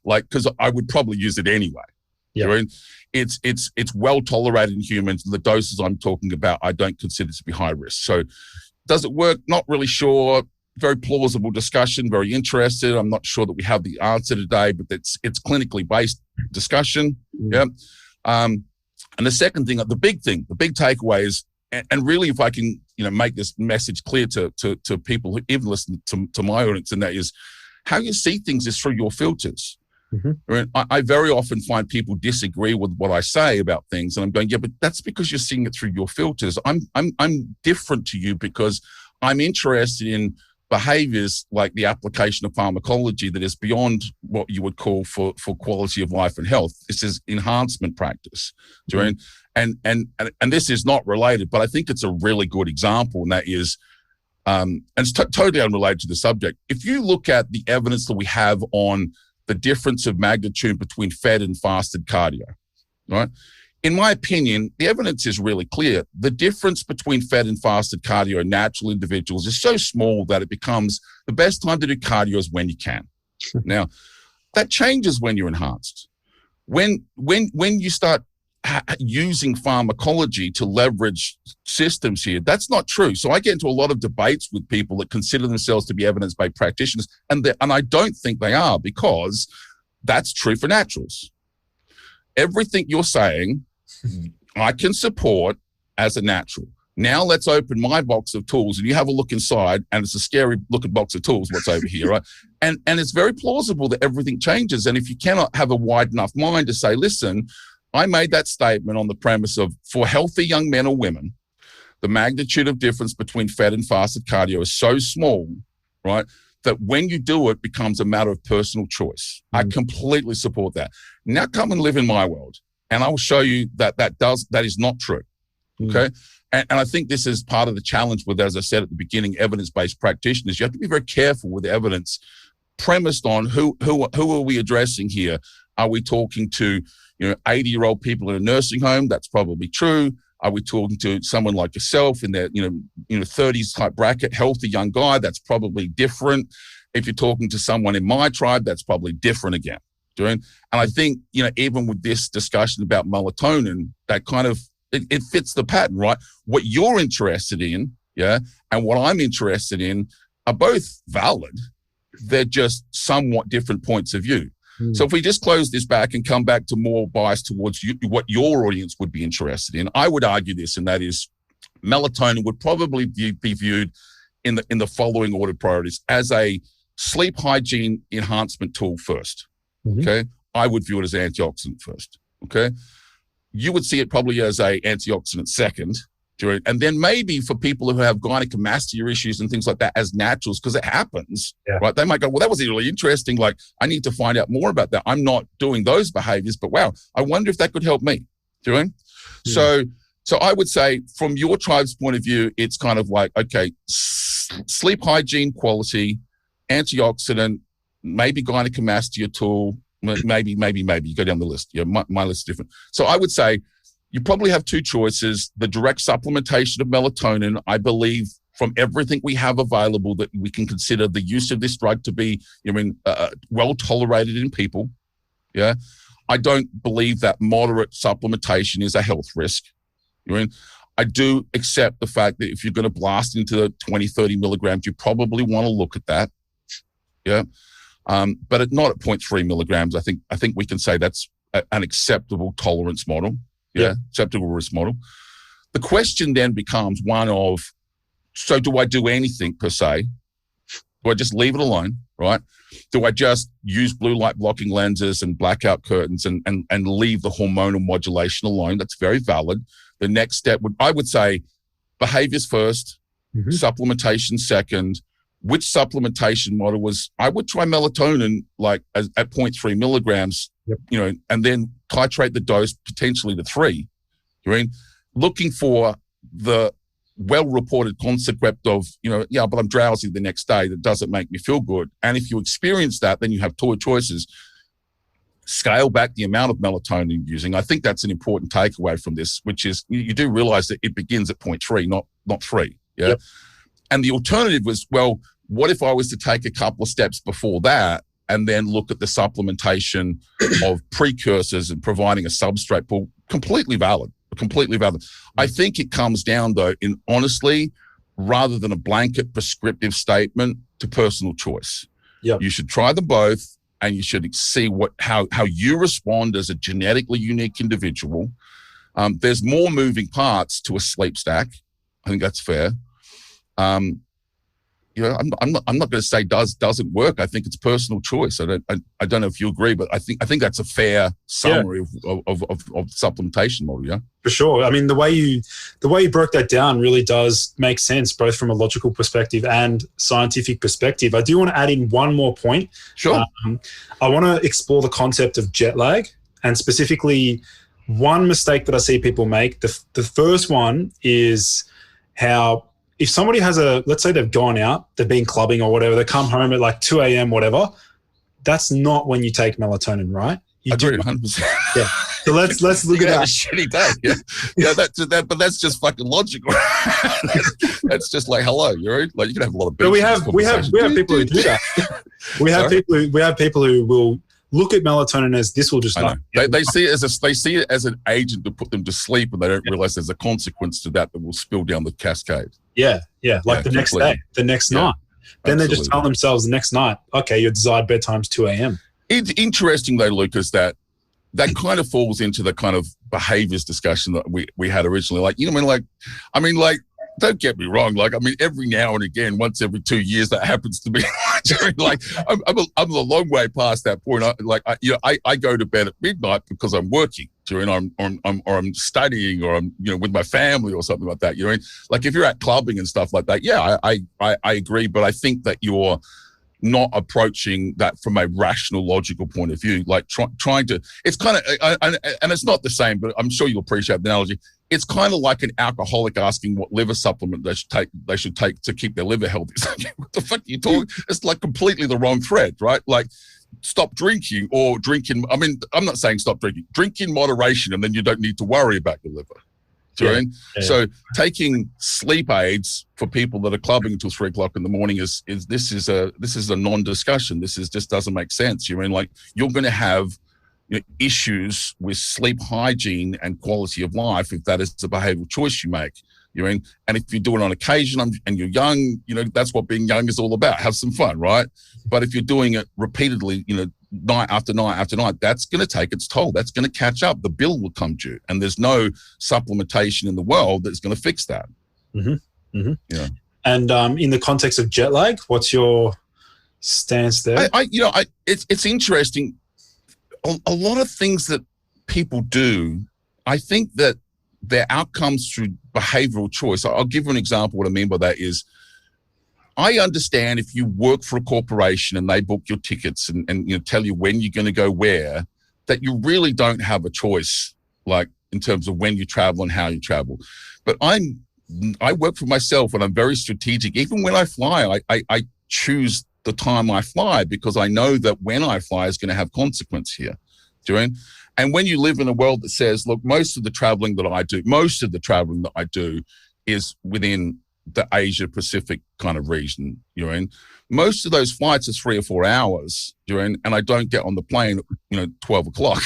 like, because I would probably use it anyway. Yeah. It's well tolerated in humans. The doses I'm talking about, I don't consider to be high risk. So does it work? Not really sure. Very plausible discussion, very interested. I'm not sure that we have the answer today, but it's clinically based discussion. Yeah. And the second thing, the big takeaway is, and really if I can, make this message clear to people who even listen to my audience, and that is how you see things is through your filters. I very often find people disagree with what I say about things, and I'm going, yeah, but that's because you're seeing it through your filters. I'm different to you because I'm interested in behaviors like the application of pharmacology that is beyond what you would call for quality of life and health. This is enhancement practice. And this is not related, but I think it's a really good example, and that is, and it's totally unrelated to the subject. If you look at the evidence that we have on the difference of magnitude between fed and fasted cardio, right? In my opinion, the evidence is really clear. The difference between fed and fasted cardio in natural individuals is so small that it becomes the best time to do cardio is when you can. Now, that changes when you're enhanced. When you start using pharmacology to leverage systems here, that's not true. So I get into a lot of debates with people that consider themselves to be evidence-based practitioners, and I don't think they are, because that's true for naturals. Everything you're saying, I can support as a natural. Now let's open my box of tools, and you have a look inside, and it's a scary looking box of tools, what's over here, right? And it's very plausible that everything changes. And if you cannot have a wide enough mind to say, listen, I made that statement on the premise of, for healthy young men or women, the magnitude of difference between fed and fasted cardio is so small, right, that when you do it becomes a matter of personal choice. I completely support that. Now come and live in my world, and I will show you that that is not true, okay? And I think this is part of the challenge with, as I said at the beginning, evidence-based practitioners. You have to be very careful with evidence premised on who are we addressing here? Are we talking to 80-year-old people in a nursing home? That's probably true. Are we talking to someone like yourself in their 30s type bracket, healthy young guy? That's probably different. If you're talking to someone in my tribe, that's probably different again. And I think even with this discussion about melatonin, that kind of it fits the pattern, right? What you're interested in, and what I'm interested in are both valid. They're just somewhat different points of view. So if we just close this back and come back to more bias towards what your audience would be interested in, I would argue this, and that is melatonin would probably be viewed in the following order of priorities: as a sleep hygiene enhancement tool first. Okay, I would view it as antioxidant first. Okay, you would see it probably as a antioxidant second, and then maybe for people who have gynecomastia issues and things like that as naturals, because it happens, right? They might go, well, that was really interesting. Like, I need to find out more about that. I'm not doing those behaviors, but wow, I wonder if that could help me. So I would say from your tribe's point of view, it's kind of like, okay, sleep hygiene quality, antioxidant, maybe gynecomastia tool, maybe, you go down the list. My list is different. So I would say you probably have two choices. The direct supplementation of melatonin, I believe from everything we have available, that we can consider the use of this drug to be, well tolerated in people. I don't believe that moderate supplementation is a health risk. I do accept the fact that if you're going to blast into 20, 30 milligrams, you probably want to look at that. But not at 0.3 milligrams. I think we can say that's an acceptable tolerance model. Acceptable risk model. The question then becomes one of, so do I do anything per se? Do I just leave it alone, right? Do I just use blue light blocking lenses and blackout curtains and leave the hormonal modulation alone? That's very valid. The next step I would say behaviors first, supplementation second. Which supplementation model was, I would try melatonin like at 0.3 milligrams, and then titrate the dose potentially to 3. Looking for the well-reported concept of, but I'm drowsy the next day. That doesn't make me feel good. And if you experience that, then you have two choices. Scale back the amount of melatonin you're using. I think that's an important takeaway from this, which is you do realize that it begins at 0.3, not 3. And the alternative was, well, what if I was to take a couple of steps before that and then look at the supplementation of precursors and providing a substrate pool? Completely valid. I think it comes down, though, in honestly, rather than a blanket prescriptive statement, to personal choice. You should try them both, and you should see how you respond as a genetically unique individual. There's more moving parts to a sleep stack. I think that's fair. I'm not going to say doesn't work. I think it's personal choice. I don't know if you agree, but I think that's a fair summary of supplementation model. Yeah, for sure. I mean, the way you broke that down really does make sense, both from a logical perspective and scientific perspective. I do want to add in one more point. Sure. I want to explore the concept of jet lag, and specifically one mistake that I see people make. The first one is how, if somebody has let's say they've gone out, they've been clubbing or whatever, they come home at like 2 a.m., whatever, that's not when you take melatonin, right? I agree 100%. Yeah. So let's look at that. A shitty day. But that's just fucking logical. That's just like, hello, like you can have a lot of. But we have people who do that. We have people who will look at melatonin as this will just. I know. They see it as an agent to put them to sleep, and they don't realize there's a consequence to that will spill down the cascade. Like the next day, the next night. Then they just tell themselves the next night, okay, your desired bedtime's 2 a.m. It's interesting though, Lucas, that kind of falls into the kind of behaviors discussion that we had originally. Like, don't get me wrong. Like, I mean, every now and again, once every 2 years, that happens to me. Like, I'm a long way past that point. I go to bed at midnight because I'm working. I'm studying, or I'm with my family or something like that. Like if you're at clubbing and stuff like that, yeah, I agree. But I think that you're not approaching that from a rational, logical point of view. Like trying to, it's kind of, and it's not the same, but I'm sure you'll appreciate the analogy. It's kind of like an alcoholic asking what liver supplement they should take to keep their liver healthy. What the fuck are you talking? It's like completely the wrong thread, right? Like, stop drinking or drinking. I mean, I'm not saying stop drinking. Drink in moderation, and then you don't need to worry about your liver. Yeah. So taking sleep aids for people that are clubbing until 3 o'clock in the morning is a non-discussion. This just doesn't make sense. Like, you're going to have issues with sleep hygiene and quality of life if that is the behavioral choice you make. And if you do it on occasion and you're young, that's what being young is all about. Have some fun, right? But if you're doing it repeatedly, night after night after night, that's going to take its toll. That's going to catch up. The bill will come due, and there's no supplementation in the world that's going to fix that. Mm-hmm. Mm-hmm. Yeah. And in the context of jet lag, what's your stance there? It's interesting. A lot of things that people do, I think that their outcomes through behavioral choice. I'll give you an example. What I mean by that is, I understand if you work for a corporation and they book your tickets and tell you when you're going to go where, that you really don't have a choice, like in terms of when you travel and how you travel. But I work for myself, and I'm very strategic. Even when I fly, I choose the time I fly, because I know that when I fly is going to have consequence here. And when you live in a world that says, look, most of the traveling that I do is within the Asia Pacific kind of region. Most of those flights are 3 or 4 hours, and I don't get on the plane at 12 o'clock.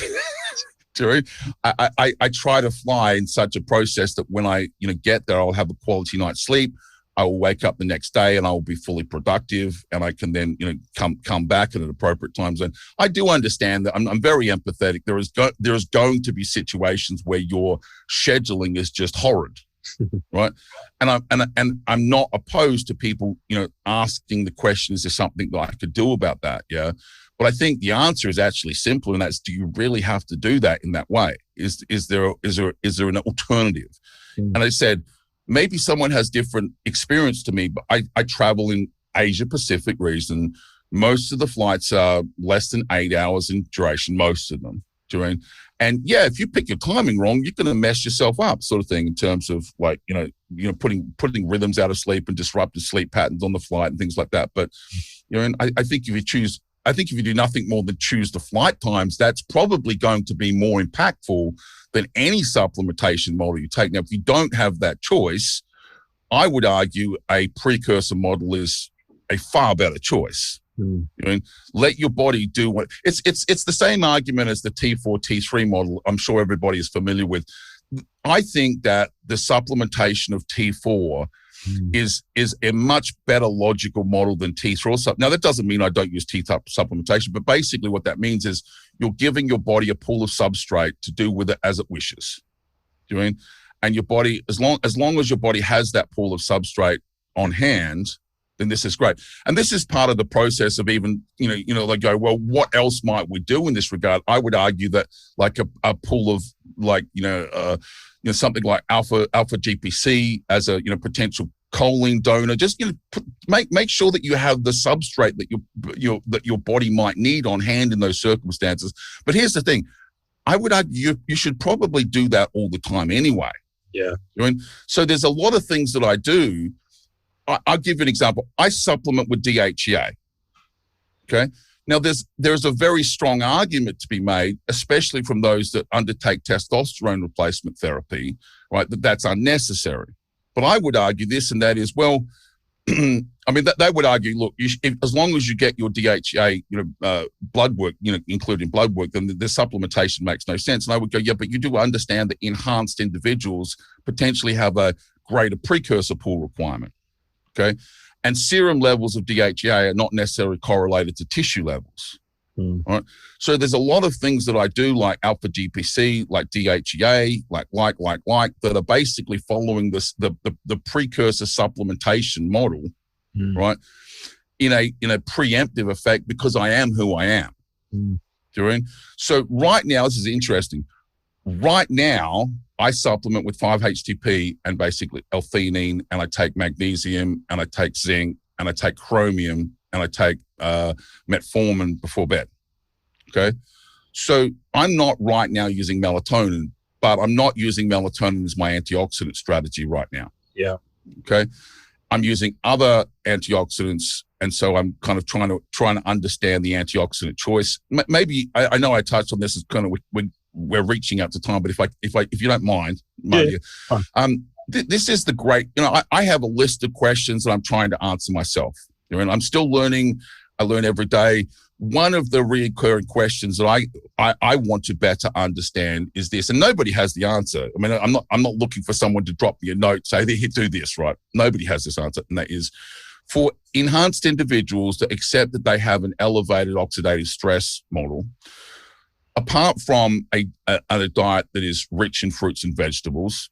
I try to fly in such a process that when I get there, I'll have a quality night's sleep. I will wake up the next day and I will be fully productive, and I can then, come back at an appropriate time zone. I do understand that. I'm very empathetic. There is going to be situations where your scheduling is just horrid, right? And I'm not opposed to people, asking the question, is there something that I could do about that? Yeah. But I think the answer is actually simple, and that's, do you really have to do that in that way? Is there an alternative? And I said, maybe someone has different experience to me, but I travel in Asia Pacific region. Most of the flights are less than 8 hours in duration, most of them. And yeah, if you pick your timing wrong, you're going to mess yourself up, sort of thing, in terms of like, putting rhythms out of sleep and disrupted sleep patterns on the flight and things like that. But, and I think if you do nothing more than choose the flight times, that's probably going to be more impactful than any supplementation model you take. Now, if you don't have that choice, I would argue a precursor model is a far better choice. Let your body do what it's the same argument as the T4, T3 model. I'm sure everybody is familiar with. I think that the supplementation of T4 is a much better logical model than T3. Now, that doesn't mean I don't use T-type supplementation, but basically what that means is you're giving your body a pool of substrate to do with it as it wishes. And your body, as long as your body has that pool of substrate on hand, then this is great. And this is part of the process of even, they go, well, what else might we do in this regard? I would argue that like a pool of like, something like alpha GPC as a, potential choline donor, just, make sure that you have the substrate that your body might need on hand in those circumstances. But here's the thing. I would argue you should probably do that all the time anyway. Yeah. So there's a lot of things that I do. I'll give you an example. I supplement with DHEA. Okay. Now there's a very strong argument to be made, especially from those that undertake testosterone replacement therapy, right? That's unnecessary. But I would argue this, and that is, well, I mean, they would argue, look, as long as you get your DHEA, blood work, including blood work, then the supplementation makes no sense. And I would go, yeah, but you do understand that enhanced individuals potentially have a greater precursor pool requirement. Okay. And serum levels of DHEA are not necessarily correlated to tissue levels. Right. So there's a lot of things that I do, like alpha GPC, like DHEA, like that are basically following this the precursor supplementation model, right? In a preemptive effect, because I am who I am. Doing so right now. This is interesting. Right now, I supplement with 5-HTP and basically L-theanine, and I take magnesium, and I take zinc, and I take chromium, and I take metformin before bed. Okay, so I'm not right now using melatonin, but I'm not using melatonin as my antioxidant strategy right now. Yeah. Okay, I'm using other antioxidants, and so I'm kind of trying to understand the antioxidant choice. Maybe I know I touched on this as kind of we're reaching out to time, but if you don't mind, this is the great. I have a list of questions that I'm trying to answer myself. And I'm still learning. I learn every day. One of the recurring questions that I want to better understand is this, and nobody has the answer. I mean, I'm not looking for someone to drop me a note, say, do this, right? Nobody has this answer, and that is for enhanced individuals to accept that they have an elevated oxidative stress model. Apart from a diet that is rich in fruits and vegetables,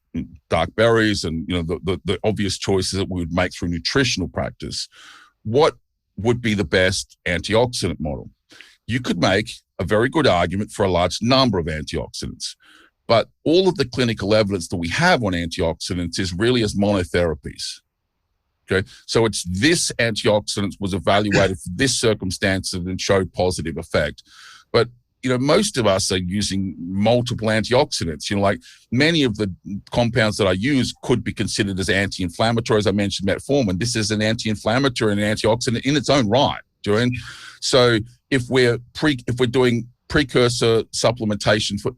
dark berries, and the obvious choices that we would make through nutritional practice, what would be the best antioxidant model? You could make a very good argument for a large number of antioxidants, but all of the clinical evidence that we have on antioxidants is really as monotherapies. Okay, so it's this antioxidant was evaluated for this circumstance and showed positive effect, but most of us are using multiple antioxidants. Like many of the compounds that I use could be considered as anti-inflammatory. As I mentioned, metformin, this is an anti-inflammatory and an antioxidant in its own right. So if we're doing precursor supplementation for,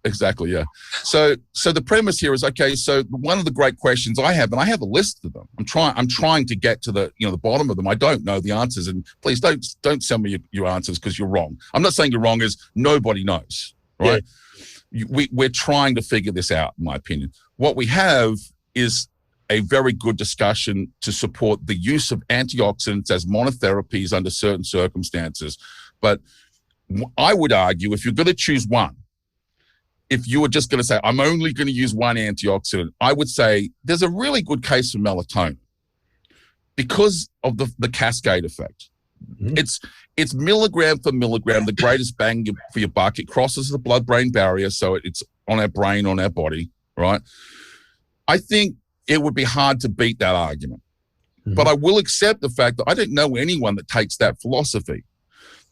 exactly. So the premise here is, okay, so one of the great questions I have, and I have a list of them. I'm trying to get to the bottom of them. I don't know the answers, and please don't send me your answers because you're wrong. I'm not saying you're wrong, is nobody knows, right? Yeah. We're trying to figure this out, in my opinion. What we have is a very good discussion to support the use of antioxidants as monotherapies under certain circumstances. But I would argue, if you're going to choose one, if you were just going to say, I'm only going to use one antioxidant, I would say there's a really good case for melatonin because of the cascade effect. It's milligram for milligram, the greatest bang for your buck. It crosses the blood-brain barrier, so it's on our brain, on our body, right? I think it would be hard to beat that argument. But I will accept the fact that I don't know anyone that takes that philosophy.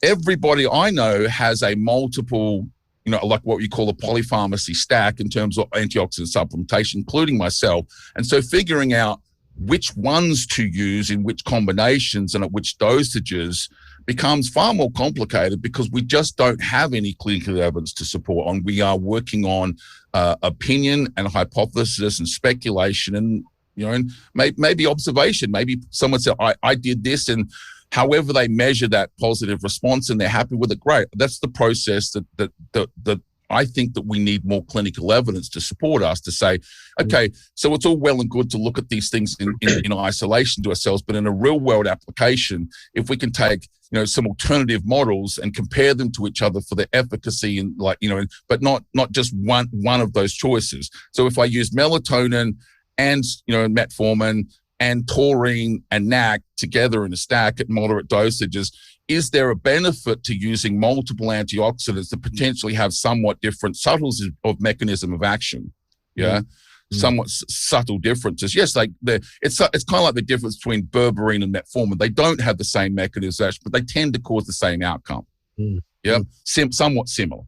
Everybody I know has a multiple, like what you call a polypharmacy stack in terms of antioxidant supplementation, including myself. And so figuring out which ones to use in which combinations and at which dosages becomes far more complicated because we just don't have any clinical evidence to support on. We are working on opinion and hypothesis and speculation and, and maybe observation. Maybe someone said, I did this, and however they measure that positive response and they're happy with it, great. That's the process that I think that we need more clinical evidence to support us to say, okay, so it's all well and good to look at these things in isolation to ourselves, but in a real world application, if we can take, some alternative models and compare them to each other for their efficacy and but not just one of those choices. So if I use melatonin and, metformin and taurine and NAC together in a stack at moderate dosages, is there a benefit to using multiple antioxidants that potentially have somewhat different subtleties of mechanism of action? Somewhat subtle differences. Yes, it's kind of like the difference between berberine and metformin. They don't have the same mechanism of action, but they tend to cause the same outcome. Somewhat similar.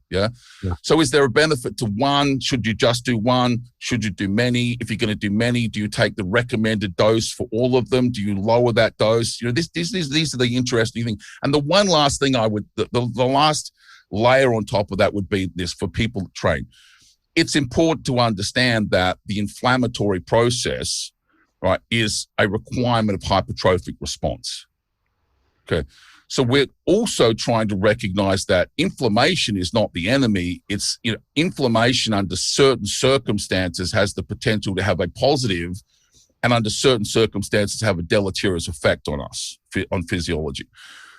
So is there a benefit to one? Should you just do one? Should you do many? If you're going to do many, do you take the recommended dose for all of them? Do you lower that dose? These are the interesting things. And the one last thing the last layer on top of that would be this for people that train. It's important to understand that the inflammatory process, right, is a requirement of hypertrophic response. Okay. So we're also trying to recognize that inflammation is not the enemy. It's, inflammation under certain circumstances has the potential to have a positive, and under certain circumstances have a deleterious effect on us, on physiology.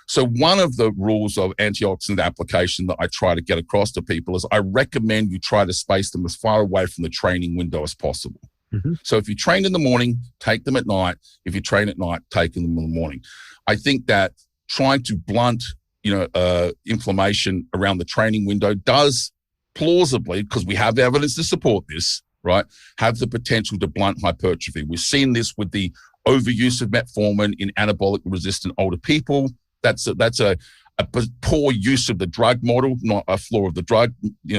So one of the rules of antioxidant application that I try to get across to people is I recommend you try to space them as far away from the training window as possible. Mm-hmm. So if you train in the morning, take them at night. If you train at night, take them in the morning. I think that trying to blunt, inflammation around the training window does plausibly, because we have evidence to support this, right, have the potential to blunt hypertrophy. We've seen this with the overuse of metformin in anabolic resistant older people. That's a poor use of the drug model, not a flaw of the drug,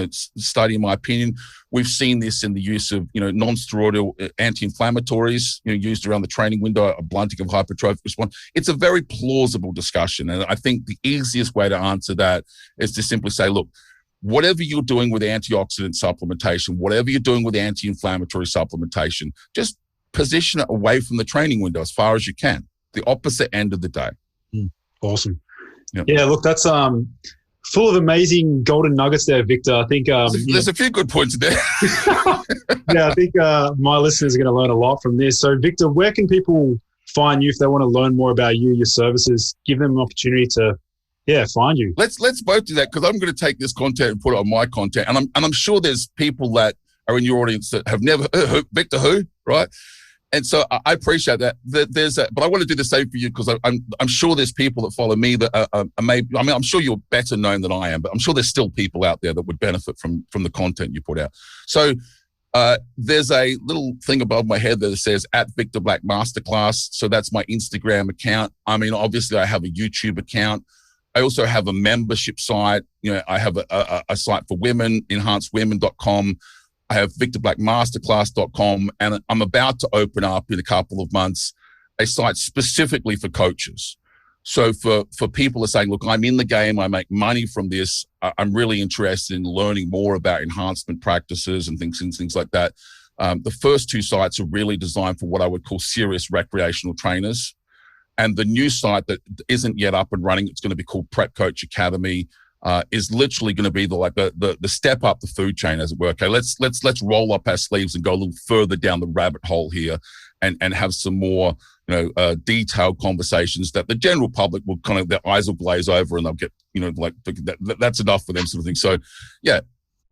study, in my opinion. We've seen this in the use of, non-steroidal anti-inflammatories, used around the training window, a blunting of hypertrophic response. It's a very plausible discussion. And I think the easiest way to answer that is to simply say, look, whatever you're doing with antioxidant supplementation, whatever you're doing with anti-inflammatory supplementation, just position it away from the training window as far as you can, the opposite end of the day. Awesome. Yep. Yeah, look, that's full of amazing golden nuggets there, Victor. I think there's a few good points there. Yeah, I think my listeners are going to learn a lot from this. So, Victor, where can people find you if they want to learn more about you, your services? Give them an opportunity to, find you. Let's both do that, because I'm going to take this content and put it on my content, and I'm sure there's people that are in your audience that have never Victor who, right? And so I appreciate that. But I want to do the same for you, because I'm sure there's people that follow me that are maybe, I'm sure you're better known than I am, but I'm sure there's still people out there that would benefit from the content you put out. So there's a little thing above my head that says @VictorBlack Masterclass. So that's my Instagram account. Obviously I have a YouTube account. I also have a membership site. I have a site for women, enhancedwomen.com. I have VictorBlackMasterclass.com, and I'm about to open up in a couple of months a site specifically for coaches. So for people that are saying, look, I'm in the game, I make money from this, I'm really interested in learning more about enhancement practices and things like that. The first two sites are really designed for what I would call serious recreational trainers. And the new site that isn't yet up and running, it's going to be called Prep Coach Academy. Is literally going to be the step up the food chain, as it were. Okay, let's roll up our sleeves and go a little further down the rabbit hole here, and have some more detailed conversations that the general public will their eyes will glaze over, and they'll get that's enough for them, sort of thing. So yeah,